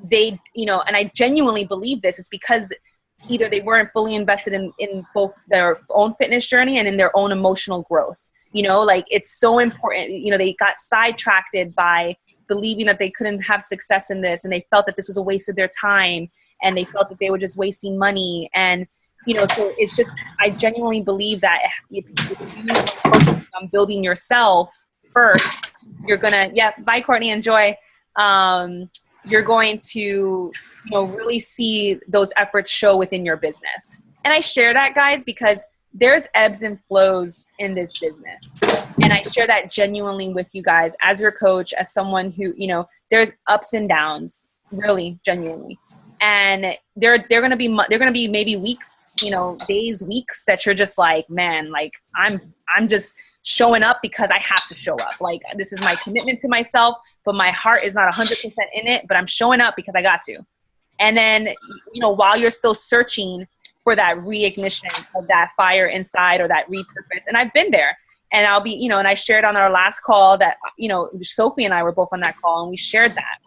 they, you know, and I genuinely believe this, it's because either they weren't fully invested in both their own fitness journey and in their own emotional growth. You know, like it's so important, you know, they got sidetracked by believing that they couldn't have success in this, and they felt that this was a waste of their time, and they felt that they were just wasting money. And, you know, so it's just, I genuinely believe that if you focus on building yourself first, you're going to, yeah, bye Courtney, enjoy. You're going to, you know, really see those efforts show within your business. And I share that, guys, because there's ebbs and flows in this business. And I share that genuinely with you guys as your coach, as someone who, you know, there's ups and downs, really, genuinely. And they're going to be maybe weeks, you know, days, weeks that you're just like, man, like I'm just showing up because I have to show up. Like, this is my commitment to myself, but my heart is not 100% in it, but I'm showing up because I got to. And then, you know, while you're still searching for that reignition of that fire inside or that repurpose. And I've been there, and I'll be, you know, and I shared on our last call that, you know, Sophie and I were both on that call and we shared that.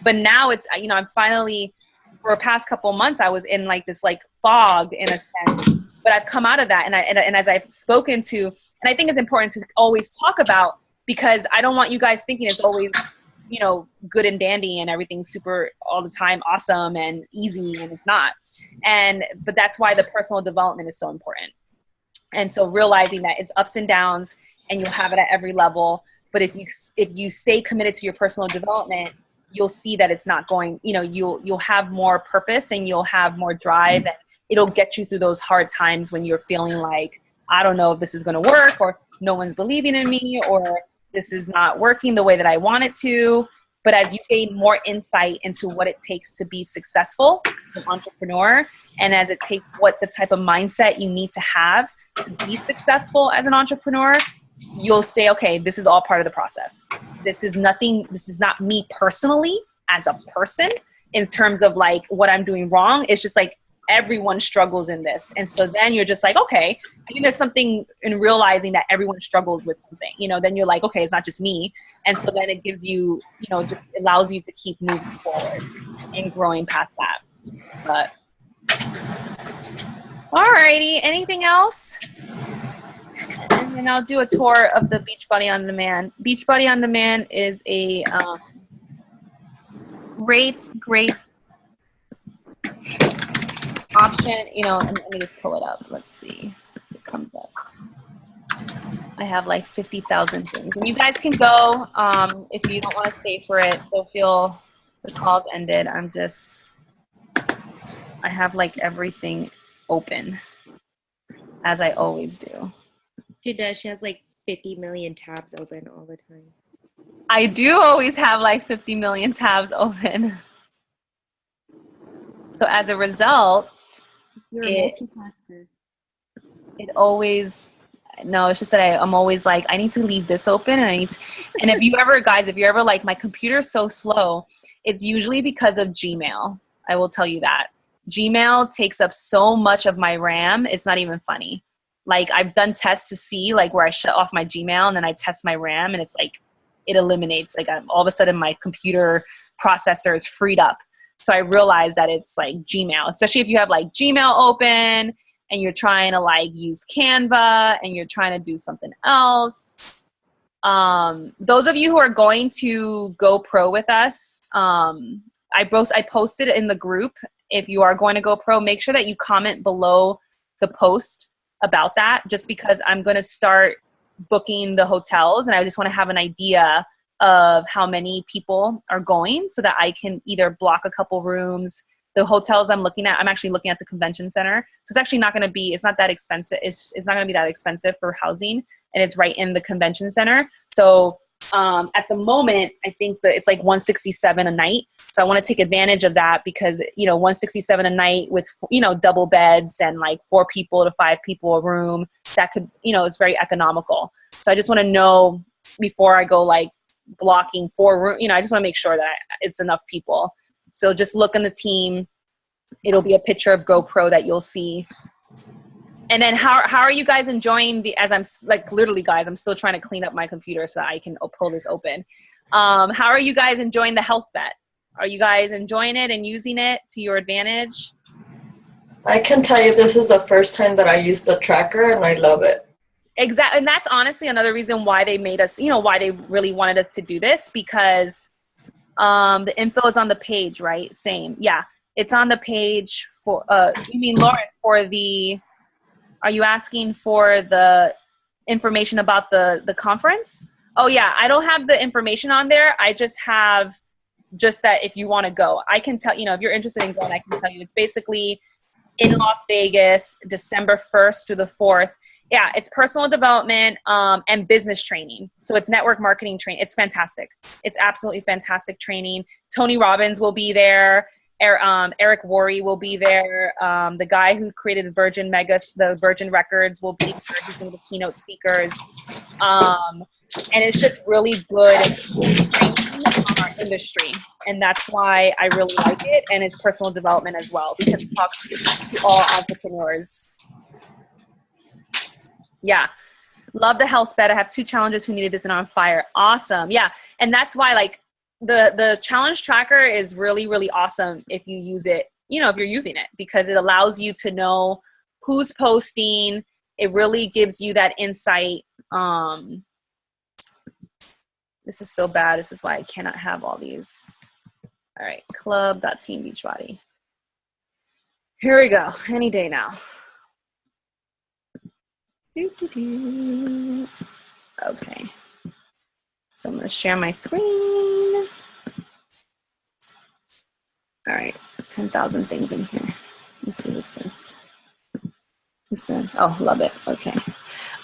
But now it's, you know, I'm finally, for the past couple of months, I was in like this like fog in a sense, but I've come out of that. And as I've spoken to, and I think it's important to always talk about, because I don't want you guys thinking it's always, you know, good and dandy and everything's super all the time awesome and easy, and it's not. But that's why the personal development is so important. And so realizing that it's ups and downs, and you'll have it at every level. But if you stay committed to your personal development, you'll see that it's not going, you know, you'll have more purpose and you'll have more drive, and it'll get you through those hard times when you're feeling like, I don't know if this is going to work, or no one's believing in me, or this is not working the way that I want it to. But as you gain more insight into what it takes to be successful as an entrepreneur, and as it takes what the type of mindset you need to have to be successful as an entrepreneur, you'll say, okay, this is all part of the process. This is not me personally as a person in terms of like what I'm doing wrong. It's just like everyone struggles in this. And so then you're just like, okay, I think there's something in realizing that everyone struggles with something, you know, then you're like, okay, it's not just me. And so then it gives you, you know, just allows you to keep moving forward and growing past that. But alrighty, anything else? And then I'll do a tour of the Beachbody On Demand. Beachbody On Demand is a great option. You know, let me just pull it up. Let's see if it comes up. I have like 50,000 things. And you guys can go if you don't want to stay for it. So feel the call's ended. I have like everything open, as I always do. She does. She has like 50 million tabs open all the time. I do always have like 50 million tabs open. So as a result, You're a multitasker. It always, no, it's just that I'm always like, I need to leave this open, and and if you ever like, my computer's so slow, it's usually because of Gmail. I will tell you that. Gmail takes up so much of my RAM, it's not even funny. Like, I've done tests to see like where I shut off my Gmail and then I test my RAM, and it's like, it eliminates, like all of a sudden my computer processor is freed up. So I realized that it's like Gmail, especially if you have like Gmail open and you're trying to like use Canva and you're trying to do something else. Those of you who are going to go pro with us, I posted in the group. If you are going to go pro, make sure that you comment below the post about that, just because I'm going to start booking the hotels, and I just want to have an idea of how many people are going so that I can either block a couple rooms. The hotels I'm actually looking at the convention center. So it's actually not going to be, it's not that expensive. It's not going to be that expensive for housing, and it's right in the convention center. So at the moment, I think that it's like $167 a night. So I want to take advantage of that because, you know, $167 a night with, you know, double beds and like 4 people to 5 people a room, that could, you know, it's very economical. So I just want to know before I go like blocking 4 rooms, you know, I just want to make sure that it's enough people. So just look in the team It'll be a picture of GoPro that you'll see. And then how are you guys enjoying as I'm like, literally guys, I'm still trying to clean up my computer so that I can pull this open. How are you guys enjoying the health bet? Are you guys enjoying it and using it to your advantage? I can tell you this is the first time that I used the tracker and I love it. Exactly. And that's honestly another reason why they made us, why they really wanted us to do this, because the info is on the page, right? Same. Yeah. It's on the page for, you mean Lauren, are you asking for the information about the conference? Oh yeah. I don't have the information on there. I just have that if you want to go, I can tell, if you're interested in going, I can tell you it's basically in Las Vegas, December 1st through the 4th. Yeah, it's personal development and business training. So it's network marketing training. It's fantastic. It's absolutely fantastic training. Tony Robbins will be there. Eric Worre will be there. The guy who created the Virgin Records will be there. He's one of the keynote speakers. And it's just really good training on our industry. And that's why I really like it. And it's personal development as well, because it talks to all entrepreneurs. Yeah. Love the health bet. I have 2 challenges who needed this and are on fire. Awesome. Yeah. And that's why like the challenge tracker is really, really awesome if you use it, if you're using it, because it allows you to know who's posting. It really gives you that insight. This is so bad. This is why I cannot have all these. All right. Club.Team Beachbody. Here we go. Any day now. Okay. So I'm going to share my screen. All right. 10,000 things in here. Let's see what's this. Oh, love it. Okay.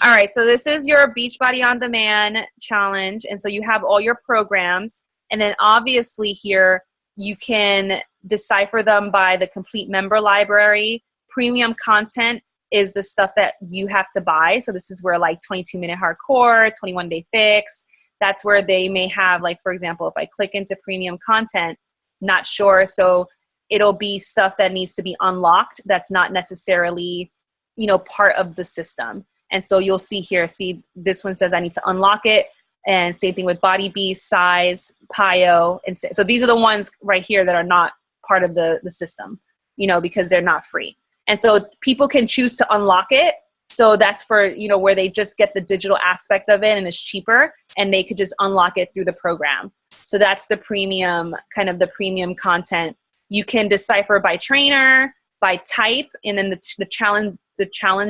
All right. So this is your Beachbody On Demand challenge. And so you have all your programs. And then obviously here you can decipher them by the complete member library. Premium content is the stuff that you have to buy. So this is where like 22-minute hardcore, 21-day fix, that's where they may have, like, for example, if I click into premium content, not sure. So it'll be stuff that needs to be unlocked. That's not necessarily, part of the system. And so you'll see here, this one says I need to unlock it. And same thing with Body Beast, Size, Pio. And so these are the ones right here that are not part of the system, because they're not free. And so people can choose to unlock it. So that's for, where they just get the digital aspect of it and it's cheaper, and they could just unlock it through the program. So that's the premium, kind of the premium content. You can decipher by trainer, by type, and then the challenge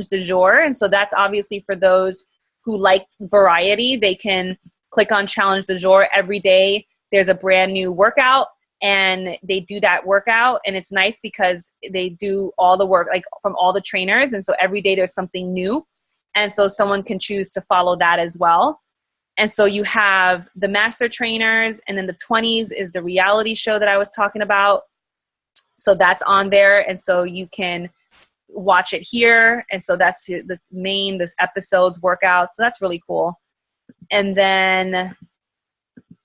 du jour. And so that's obviously for those who like variety. They can click on challenge du jour. Every day there's a brand new workout, and they do that workout, and it's nice because they do all the work, like, from all the trainers. And so every day there's something new. And so someone can choose to follow that as well. And so you have the master trainers, and then the 20s is the reality show that I was talking about. So that's on there. And so you can watch it here. And so that's this episode's workout. So that's really cool. And then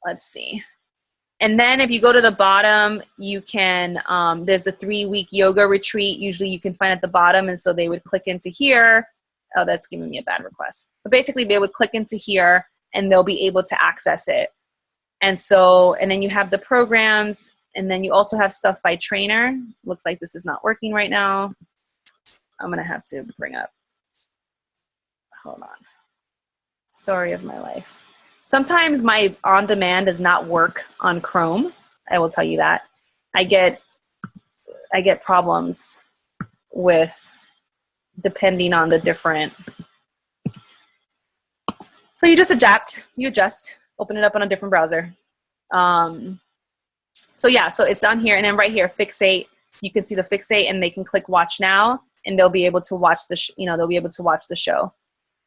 let's see. And then if you go to the bottom, you can, there's a 3-week yoga retreat. Usually you can find at the bottom. And so they would click into here. Oh, that's giving me a bad request. But basically they would click into here and they'll be able to access it. And so, and then you have the programs, and then you also have stuff by trainer. Looks like this is not working right now. I'm going to have to bring up, hold on. Story of my life. Sometimes my on-demand does not work on Chrome. I will tell you that. I get problems with, depending on the different. So you just adapt, you adjust, open it up on a different browser. So yeah, so it's on here, and then right here, Fixate. You can see the Fixate, and they can click Watch Now, and they'll be able to watch they'll be able to watch the show.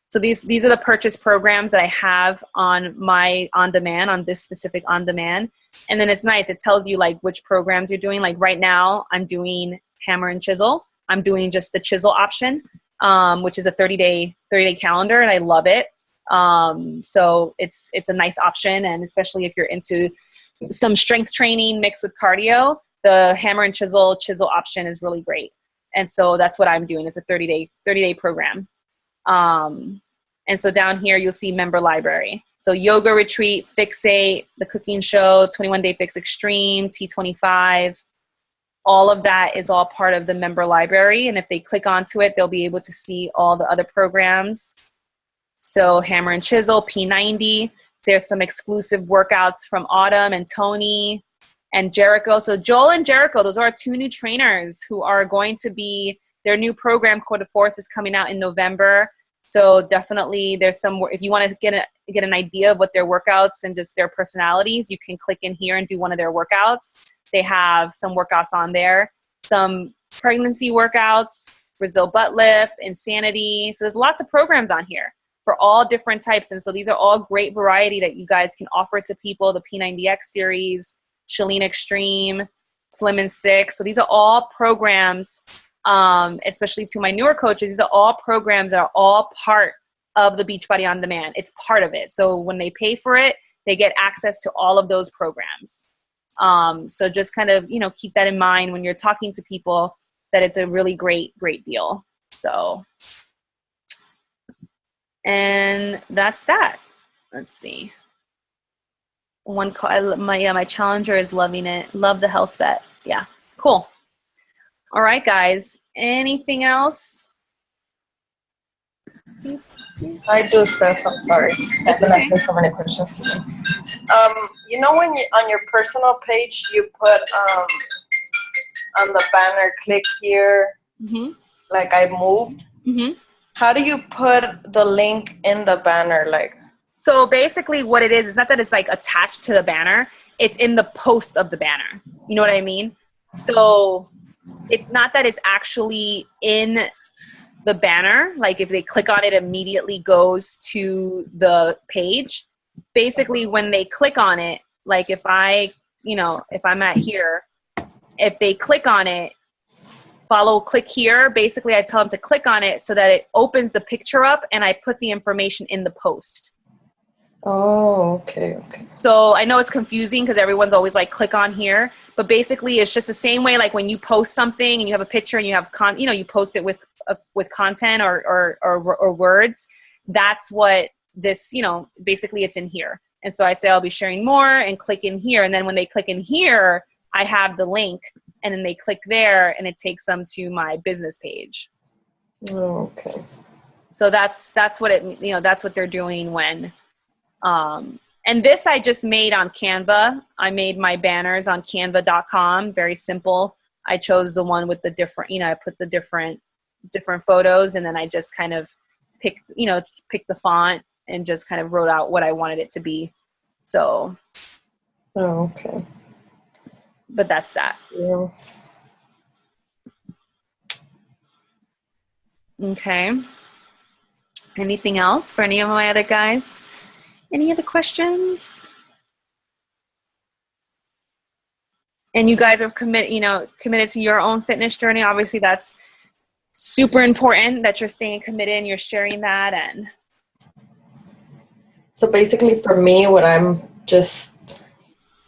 So these are the purchase programs that I have on my on-demand, on this specific on-demand. And then it's nice. It tells you like which programs you're doing. Like right now I'm doing Hammer and Chisel. I'm doing just the Chisel option, which is a 30-day calendar, and I love it. So it's a nice option. And especially if you're into some strength training mixed with cardio, the hammer and chisel option is really great. And so that's what I'm doing. It's a 30-day program. And so down here, you'll see member library. So yoga retreat, fixate, the cooking show, 21-day fix extreme, T25, all of that is all part of the member library. And if they click onto it, they'll be able to see all the other programs. So hammer and chisel, P90. There's some exclusive workouts from Autumn and Tony and Jericho. So Joel and Jericho, those are our 2 new trainers who are going to be, their new program, Code of Force, is coming out in November. So definitely there's some, if you want to get an idea of what their workouts and just their personalities, you can click in here and do one of their workouts. They have some workouts on there, some pregnancy workouts, Brazil butt lift, insanity. So there's lots of programs on here for all different types. And so these are all great variety that you guys can offer to people. The P90X series, Chalene Extreme, Slim and Sick. So these are all programs, especially to my newer coaches, these are all programs that are all part of the Beachbody On Demand. It's part of it. So when they pay for it, they get access to all of those programs. So just kind of, keep that in mind when you're talking to people, that it's a really great deal. So, and that's that. Let's see. One call, my challenger is loving it. Love the health bet. Yeah, cool. All right, guys. Anything else? I do, Steph. I'm sorry. I've been asking so many questions. When on your personal page, you put on the banner, click here, like I moved. How do you put the link in the banner? So basically what it is not that it's like attached to the banner. It's in the post of the banner. You know what I mean? So it's not that it's actually in the banner. Like if they click on it, immediately goes to the page. Basically when they click on it, like if I'm at here, if they click on it, click here, basically I tell them to click on it so that it opens the picture up and I put the information in the post. Oh, okay. So I know it's confusing because everyone's always like, click on here, but basically it's just the same way like when you post something and you have a picture and you have you post it with content or words. That's what this, basically it's in here. And so I say I'll be sharing more and click in here. And then when they click in here, I have the link and then they click there and it takes them to my business page. Oh, okay. So that's what that's what they're doing when, and this I just made on Canva. I made my banners on canva.com. Very simple. I chose the one with the different, I put the different photos and then I just kind of picked the font and just kind of wrote out what I wanted it to be. So. Oh, okay. But that's that. Yeah. Okay. Anything else for any of my other guys? Any other questions? And you guys are committed to your own fitness journey. Obviously, that's super important that you're staying committed and you're sharing that. And so basically for me, what I'm just,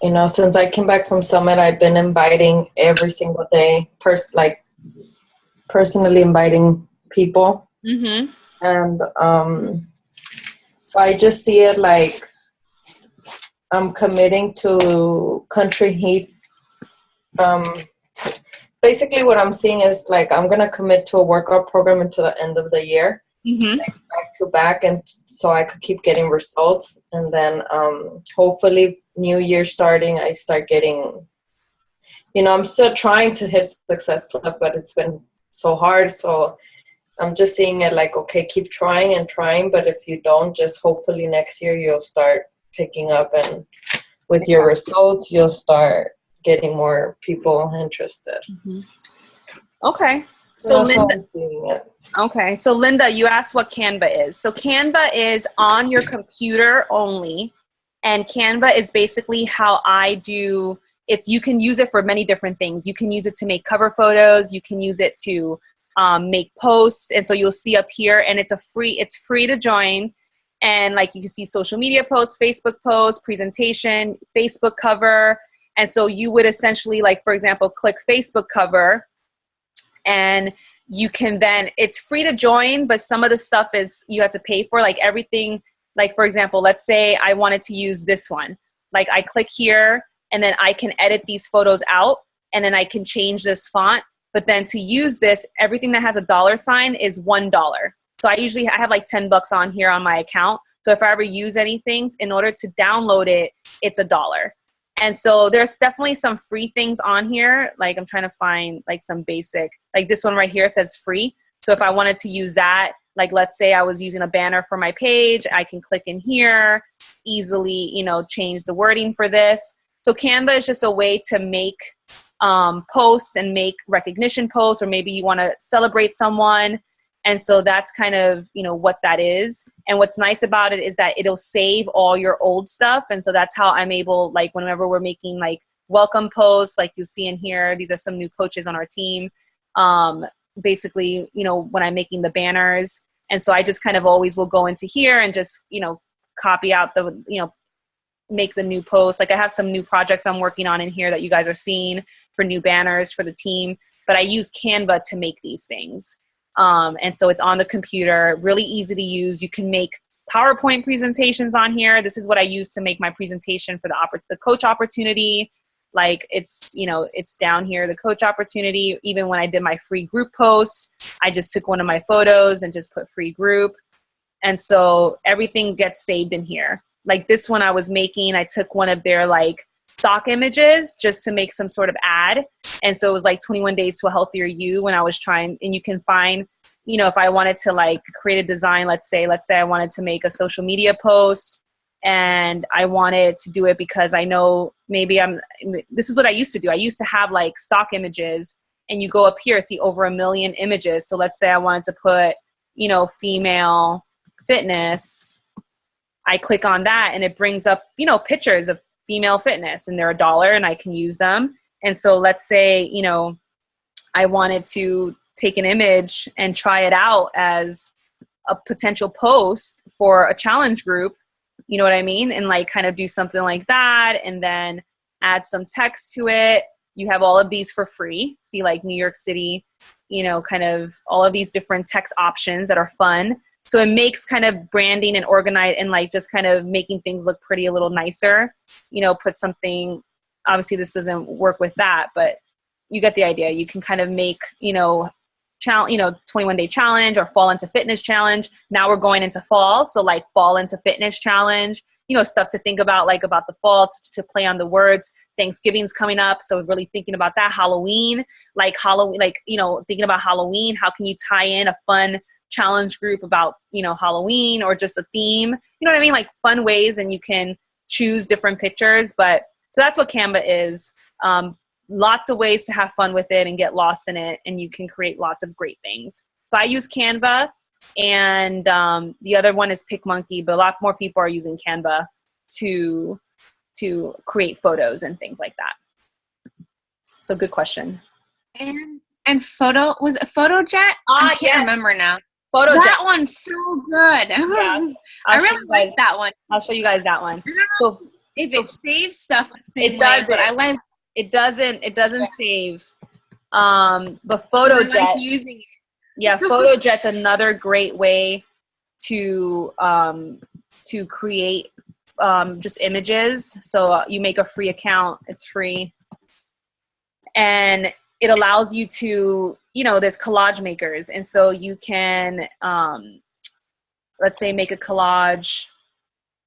since I came back from Summit, I've been inviting every single day, personally inviting people. And so I just see it like I'm committing to Country Heat. Basically what I'm seeing is like I'm going to commit to a workout program until the end of the year. Like back to back, and so I could keep getting results. And then hopefully new year starting, I start getting, I'm still trying to hit Success Club, but it's been so hard. So I'm just seeing it like, okay, keep trying and trying. But if you don't, just hopefully next year you'll start picking up, and with your results, you'll start getting more people interested. Okay. So Linda, you asked what Canva is. So Canva is on your computer only, and Canva is basically how I do it's. You can use it for many different things. You can use it to make cover photos. You can use it to make posts. And so you'll see up here, and it's free to join. And like you can see social media posts, Facebook posts, presentation, Facebook cover. And so you would essentially, like, for example, click Facebook cover, and you can then, it's free to join, but some of the stuff is you have to pay for, like everything. Like, for example, let's say I wanted to use this one. Like, I click here, and then I can edit these photos out, and then I can change this font. But then to use this, everything that has a $sign is $1. So I have like $10 on here on my account. So if I ever use anything, in order to download it, it's $1. And so there's definitely some free things on here. Like, I'm trying to find like some basic, like this one right here says free. So if I wanted to use that, like, let's say I was using a banner for my page, I can click in here, easily, you know, change the wording for this. So Canva is just a way to make posts and make recognition posts, or maybe you want to celebrate someone. And so that's kind of, you know, what that is. And what's nice about it is that it'll save all your old stuff. And so that's how I'm able, like, whenever we're making like welcome posts, like you see in here, these are some new coaches on our team. Basically, you know, when I'm making the banners. And so I just kind of always will go into here and just, you know, copy out the, you know, make the new post. Like, I have some new projects I'm working on in here that you guys are seeing for new banners for the team, but I use Canva to make these things. And so it's on the computer, really easy to use. You can make PowerPoint presentations on here. This is what I use to make my presentation for the coach opportunity. Like, it's, you know, it's down here, the coach opportunity. Even when I did my free group post, I just took one of my photos and just put free group. And so everything gets saved in here. Like this one I was making, I took one of their like stock images just to make some sort of ad. And so it was like 21 days to a healthier you when I was trying, and you can find, you know, if I wanted to like create a design, let's say I wanted to make a social media post, and I wanted to do it because I know maybe this is what I used to do. I used to have like stock images, and you go up here, see over 1 million images. So let's say I wanted to put, you know, female fitness. I click on that and it brings up, you know, pictures of female fitness, and they're $1 and I can use them. And so let's say, you know, I wanted to take an image and try it out as a potential post for a challenge group, you know what I mean? And like kind of do something like that and then add some text to it. You have all of these for free. See, like New York City, you know, kind of all of these different text options that are fun. So it makes kind of branding and organize and like just kind of making things look pretty a little nicer, you know, put something, obviously this doesn't work with that, but you get the idea. You can kind of make, you know, 21-day challenge or fall into fitness challenge. Now we're going into fall. So like fall into fitness challenge, you know, stuff to think about, like about the fall, to play on the words. Thanksgiving's coming up. So really thinking about that. Halloween, you know, thinking about Halloween, how can you tie in a fun challenge group about, you know, Halloween or just a theme, you know what I mean? Like fun ways, and you can choose different pictures. But so that's what Canva is. Lots of ways to have fun with it and get lost in it, and you can create lots of great things. So I use Canva, and the other one is PicMonkey, but a lot more people are using Canva to create photos and things like that. So good question. And was it PhotoJet? I can't remember now. PhotoJet. That one's so good. Yeah. I really like that one. I'll show you guys that one. So if it saves stuff the same way, but I like it doesn't save. But PhotoJet, I like using it. Yeah, PhotoJet's another great way to create just images. So you make a free account, it's free. And it allows you to, you know, there's collage makers. And so you can, let's say, make a collage,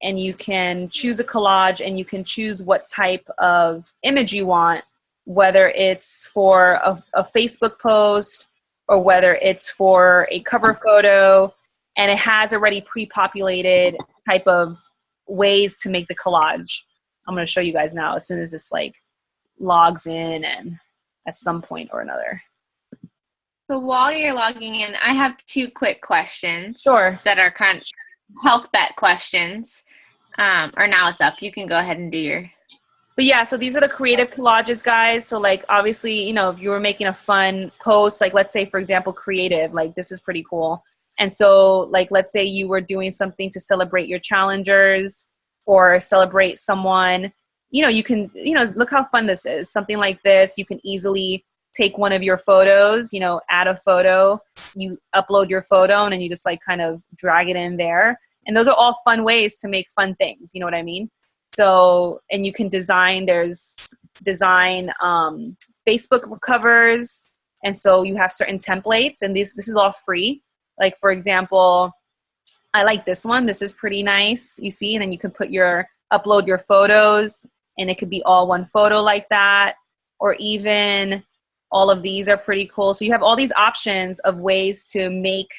and you can choose a collage, and you can choose what type of image you want, whether it's for a Facebook post or whether it's for a cover photo. And it has already pre-populated type of ways to make the collage. I'm going to show you guys now as soon as this like logs in and at some point or another. So while you're logging in, I have 2 quick questions. Sure. That are kind of health bet questions. Or now it's up. You can go ahead and do your. But yeah, so these are the creative collages, guys. So like, obviously, you know, if you were making a fun post, like let's say, for example, creative, like this is pretty cool. And so like, let's say you were doing something to celebrate your challengers or celebrate someone, you can, look how fun this is. Something like this, you can easily take one of your photos, add a photo, you upload your photo, and then you just like kind of drag it in there. And those are all fun ways to make fun things. You know what I mean? So, and you can design, Facebook covers. And so you have certain templates, and this is all free. Like, for example, I like this one. This is pretty nice, you see, and then you can upload your photos, and it could be all one photo like that, or even all of these are pretty cool. So you have all these options of ways to make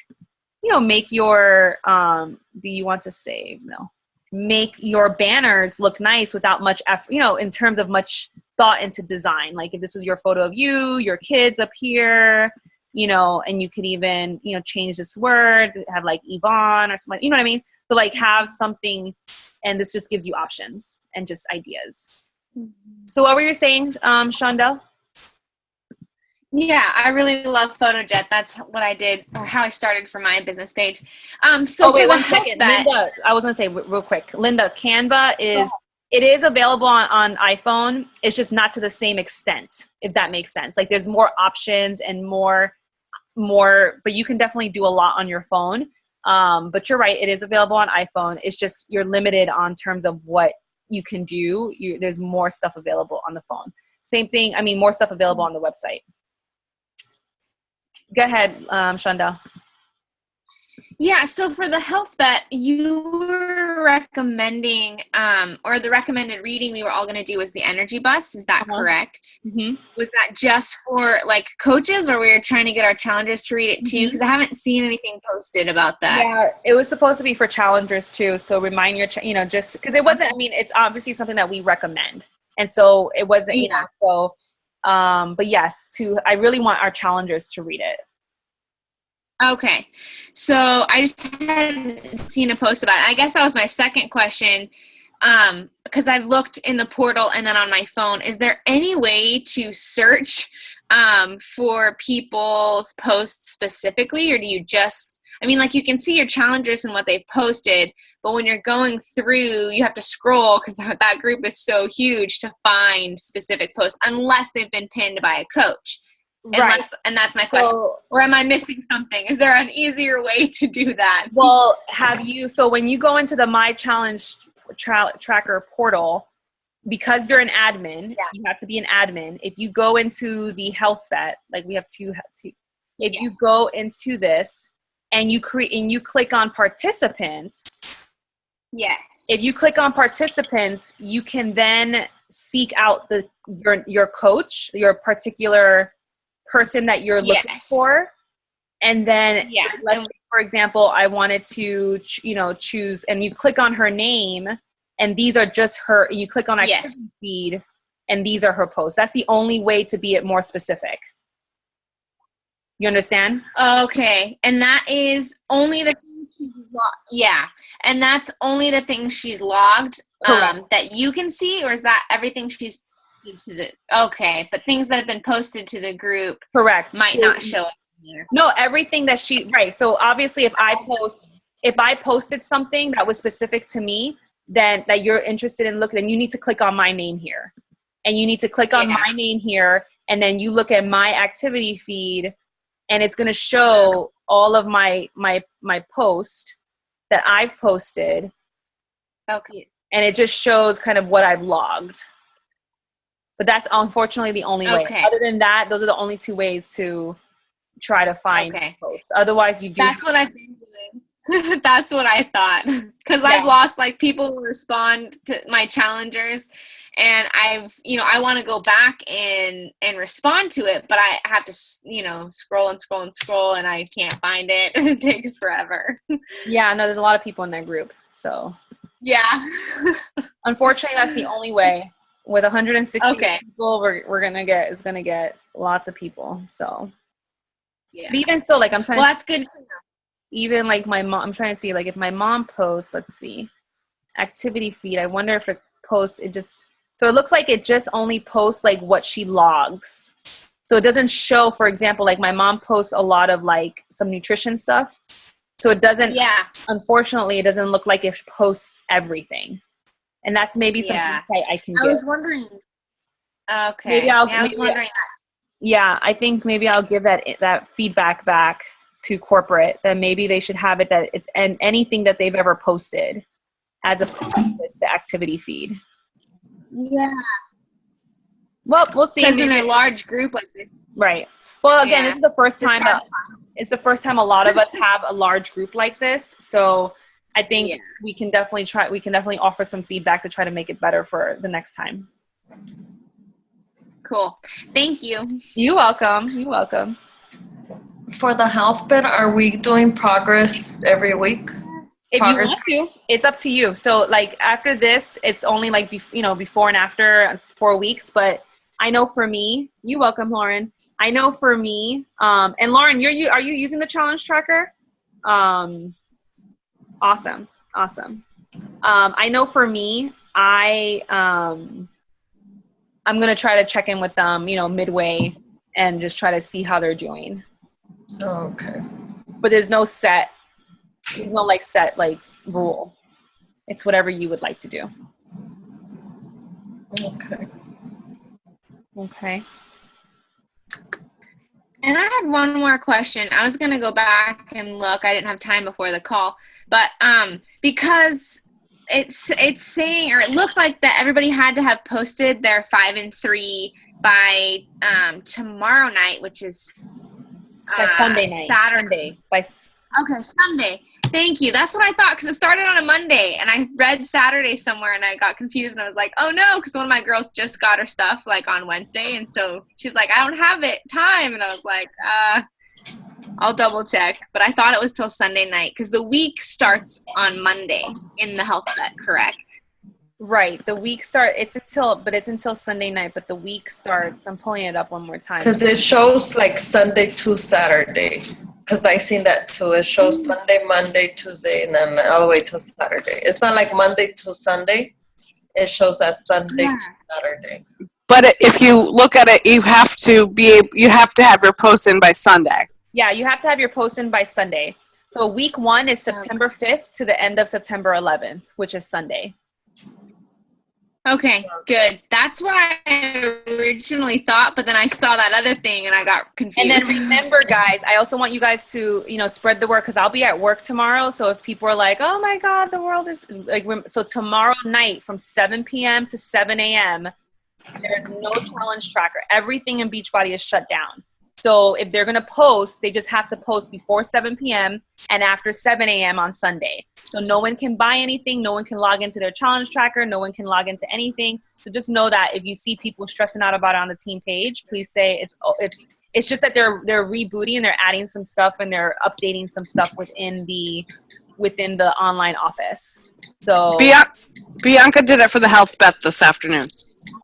your, do you want to save? No. Make your banners look nice without much effort, in terms of much thought into design. Like if this was your photo of you, your kids up here, and you could even, change this word, have like Yvonne or something, you know what I mean? So like have something, and this just gives you options and just ideas. Mm-hmm. So what were you saying, Shondell? Yeah, I really love PhotoJet. That's what I did, or how I started for my business page. Wait, for the 1 second. Linda, I was going to say real quick. Linda, Canva it is available on iPhone. It's just not to the same extent, if that makes sense. Like there's more options and more, but you can definitely do a lot on your phone. But you're right. It is available on iPhone. It's just, you're limited on terms of what you can do. There's more stuff available on the phone. Same thing. I mean, more stuff available on the website. Go ahead, Shonda. Yeah, so for the health bet, you were recommending, or the recommended reading we were all going to do was the Energy Bus. Is that correct? Mm-hmm. Was that just for like coaches, or we were trying to get our challengers to read it too? Because I haven't seen anything posted about that. Yeah, it was supposed to be for challengers too. So remind your, just because it wasn't, I mean, it's obviously something that we recommend. And so it wasn't, but yes, I really want our challengers to read it. Okay. So I just hadn't seen a post about it. I guess that was my second question. Because I've looked in the portal and then on my phone, is there any way to search for people's posts specifically, or do you just, like you can see your challengers and what they've posted, but when you're going through, you have to scroll because that group is so huge to find specific posts, unless they've been pinned by a coach. Right. And that's my question. Or am I missing something? Is there an easier way to do that? Well, so when you go into the My Challenge Tracker portal, because you're an admin, you have to be an admin. If you go into the health bet, like we have two, if you go into this and you click on participants, if you click on participants, you can then seek out your coach, your particular person that you're looking for. And then let's say, for example, I wanted to, choose, and you click on her name, and these are just her, you click on activity feed, and these are her posts. That's the only way to be more specific. You understand? Okay. And that is only the things she's logged. And that's only the things she's logged that you can see, or is that everything she's to the but things that have been posted to the group might not show up here. No, everything that so obviously if I posted something that was specific to me, then that you're interested in looking, then you need to click on my name here, and you need to click on my name here, and then you look at my activity feed, and it's going to show all of my post that I've posted, and it just shows kind of what I've logged. But that's unfortunately the only way. Other than that, those are the only two ways to try to find posts. Otherwise, you do. That's what I've been doing. That's what I thought. Because I've lost, people respond to my challengers, and I want to go back and respond to it, but I have to, scroll and scroll and scroll, and I can't find it. It takes forever. Yeah, no, there's a lot of people in that group. So. Yeah. Unfortunately, that's the only way. With 160 people, we're gonna get lots of people. So, but even so, I'm trying. Well, that's good to know. Even my mom, I'm trying to see if my mom posts. Let's see, activity feed. I wonder if it posts. It just so it looks like it just only posts what she logs. So it doesn't show. For example, my mom posts a lot of some nutrition stuff. So it doesn't. Yeah. Unfortunately, it doesn't look like it posts everything. And that's maybe some Yeah. insight I can I give. was wondering. Okay. Maybe Yeah, I was wondering that. Yeah, I think maybe I'll give that feedback back to corporate, that maybe they should have it that it's anything that they've ever posted as opposed to the activity feed. Yeah. Well, we'll see. Because in a large group like this. Right. Well, again, Yeah. this is the first time. It's the first time a lot of us have a large group like this. So I think we can definitely try. We can definitely offer some feedback to try to make it better for the next time. Cool. Thank you. You're welcome. You're welcome. For the health bit, are we doing progress every week? If you want to, it's up to you. So like after this, it's only like, before and after 4 weeks. But I know for me, you're welcome, Lauren. I know for me, and Lauren, are you using the challenge tracker? Awesome. I know for me, I'm going to try to check in with them, midway and just try to see how they're doing. Oh, okay. But there's no set rule. It's whatever you would like to do. Okay. And I had one more question. I was going to go back and look. I didn't have time before the call. But because it's saying, or it looked like that everybody had to have posted their 5 and 3 by tomorrow night, which is Sunday night. Saturday. Okay, Sunday. Thank you. That's what I thought, because it started on a Monday, and I read Saturday somewhere, and I got confused, and I was like, oh, no, because one of my girls just got her stuff, like, on Wednesday, and so she's like, I don't have time, and I was like, I'll double check, but I thought it was till Sunday night, because the week starts on Monday in the health vet, correct? Right. The week it's until Sunday night, but the week starts, I'm pulling it up one more time. Because it shows like Sunday to Saturday. Because I seen that too. It shows Sunday, Monday, Tuesday, and then all the way to Saturday. It's not like Monday to Sunday. It shows that Sunday to Saturday. But if you look at it, you have to have your post in by Sunday. Yeah, you have to have your post in by Sunday. So week 1 is September 5th to the end of September 11th, which is Sunday. Okay, good. That's what I originally thought, but then I saw that other thing and I got confused. And then remember, guys, I also want you guys to, spread the word, because I'll be at work tomorrow. So if people are like, oh my God, the world is like, so tomorrow night from 7 p.m. to 7 a.m., there's no challenge tracker. Everything in Beachbody is shut down. So if they're going to post, they just have to post before 7 p.m. and after 7 a.m. on Sunday. So no one can buy anything. No one can log into their challenge tracker. No one can log into anything. So just know that if you see people stressing out about it on the team page, please say it's just that they're rebooting and they're adding some stuff and they're updating some stuff within the online office. So Bianca did it for the health bet this afternoon.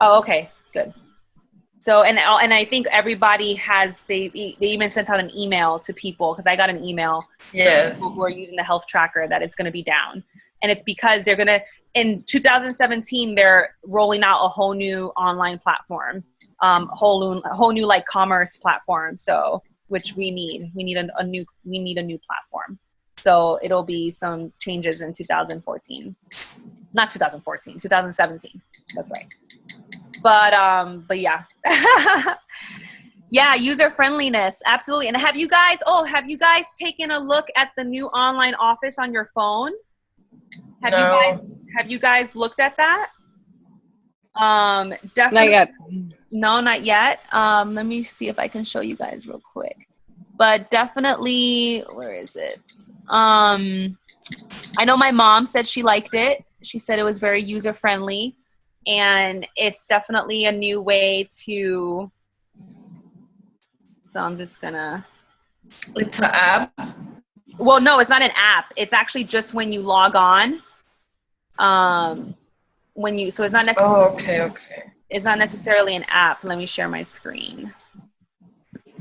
Oh, okay, good. So, and I think everybody they even sent out an email to people, because I got an email from people who are using the health tracker that it's going to be down. And it's because they're going to, in 2017, they're rolling out a whole new online platform, whole new like commerce platform. So, which we need a new platform. So it'll be some changes in 2017. Not 2014, 2017. That's right. But yeah. Yeah, user friendliness. Absolutely. And have you guys taken a look at the new online office on your phone? Have you guys looked at that? Definitely. Not yet. No, not yet. Let me see if I can show you guys real quick. But definitely, where is it? I know my mom said she liked it. She said it was very user friendly. And it's definitely a new way to, so I'm just gonna. It's an app? Well, no, it's not an app. It's actually just when you log on. So it's not necessarily. Oh, okay. It's not necessarily an app. Let me share my screen.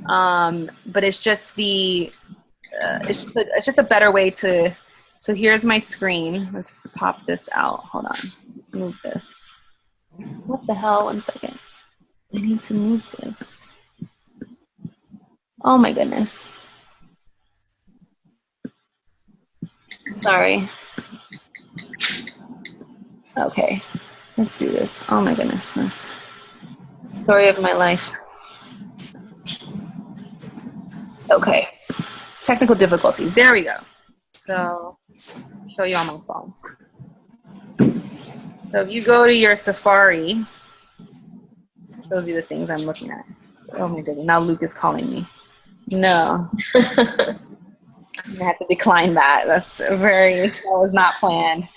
But it's just it's just a better way to, so here's my screen. Let's pop this out. Hold on. Let's move this. What the hell? 1 second. I need to move this. Oh my goodness. Sorry. Okay, let's do this. Oh my goodness. Story of my life. Okay. Technical difficulties. There we go. So, show you on my phone. So if you go to your Safari, it shows you the things I'm looking at. Oh my goodness. Now Luke is calling me. No. I have to decline that. That was not planned.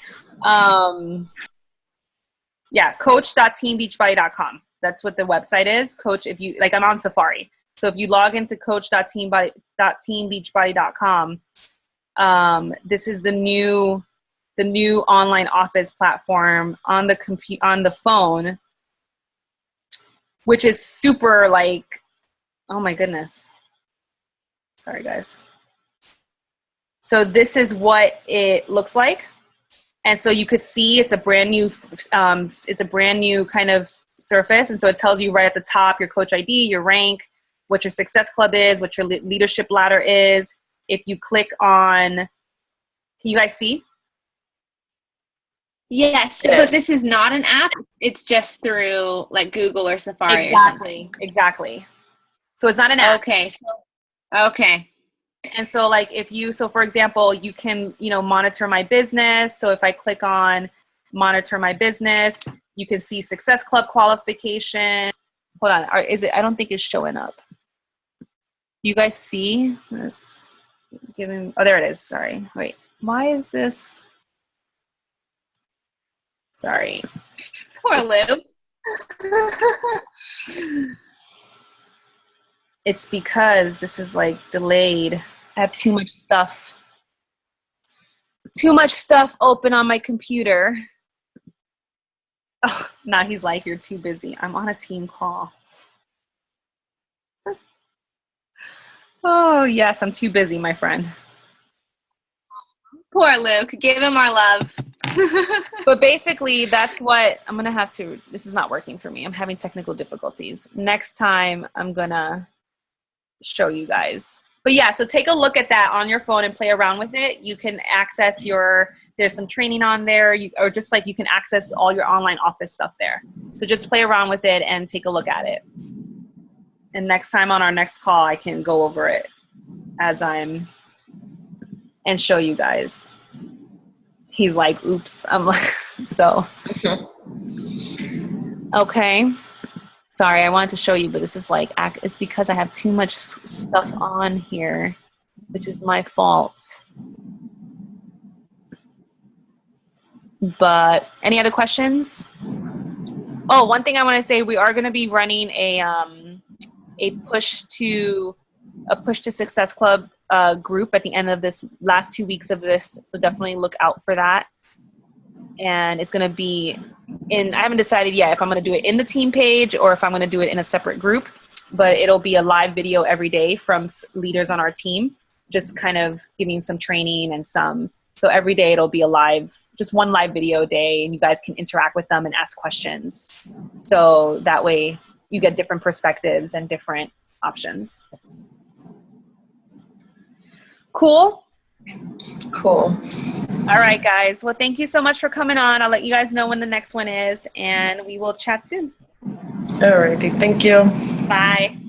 Yeah, coach.teambeachbody.com. That's what the website is. Coach, if you like, I'm on Safari. So if you log into coach.teambeachbody.com, this is the new online office platform on the phone, which is super like, oh my goodness. Sorry guys. So this is what it looks like. And so you could see it's a brand new kind of surface. And so it tells you right at the top your coach ID, your rank, what your success club is, what your leadership ladder is. If you click on, can you guys see? Yes, but this is not an app. It's just through like Google or Safari or something. Exactly. So it's not an app. Okay. Okay. And so like for example, you can, monitor my business. So if I click on monitor my business, you can see success club qualification. Hold on. I don't think it's showing up. You guys see? Oh, there it is. Sorry. Wait, why is this? Sorry. Poor Lou. It's because this is like delayed. I have too much stuff open on my computer. Oh, now he's like, you're too busy. I'm on a team call. Oh, yes, I'm too busy, my friend. Poor Luke. Give him our love. But basically, that's what I'm going to have to. This is not working for me. I'm having technical difficulties. Next time, I'm going to show you guys. But yeah, so take a look at that on your phone and play around with it. You can access there's some training on there, or just like you can access all your online office stuff there. So just play around with it and take a look at it. And next time on our next call, I can go over it and show you guys. He's like, oops. I'm like, so. Okay. Sorry, I wanted to show you, but this is like, it's because I have too much stuff on here, which is my fault. But any other questions? Oh, one thing I want to say, we are going to be running a push to Success Club group at the end of this last 2 weeks of this. So definitely look out for that. And it's going to be I haven't decided yet if I'm going to do it in the team page or if I'm going to do it in a separate group, but it'll be a live video every day from leaders on our team, just kind of giving some training and so every day it'll be just one live video a day, and you guys can interact with them and ask questions. So that way you get different perspectives and different options. Cool. Cool. All right, guys. Well, thank you so much for coming on. I'll let you guys know when the next one is, and we will chat soon. Alrighty. Thank you. Bye.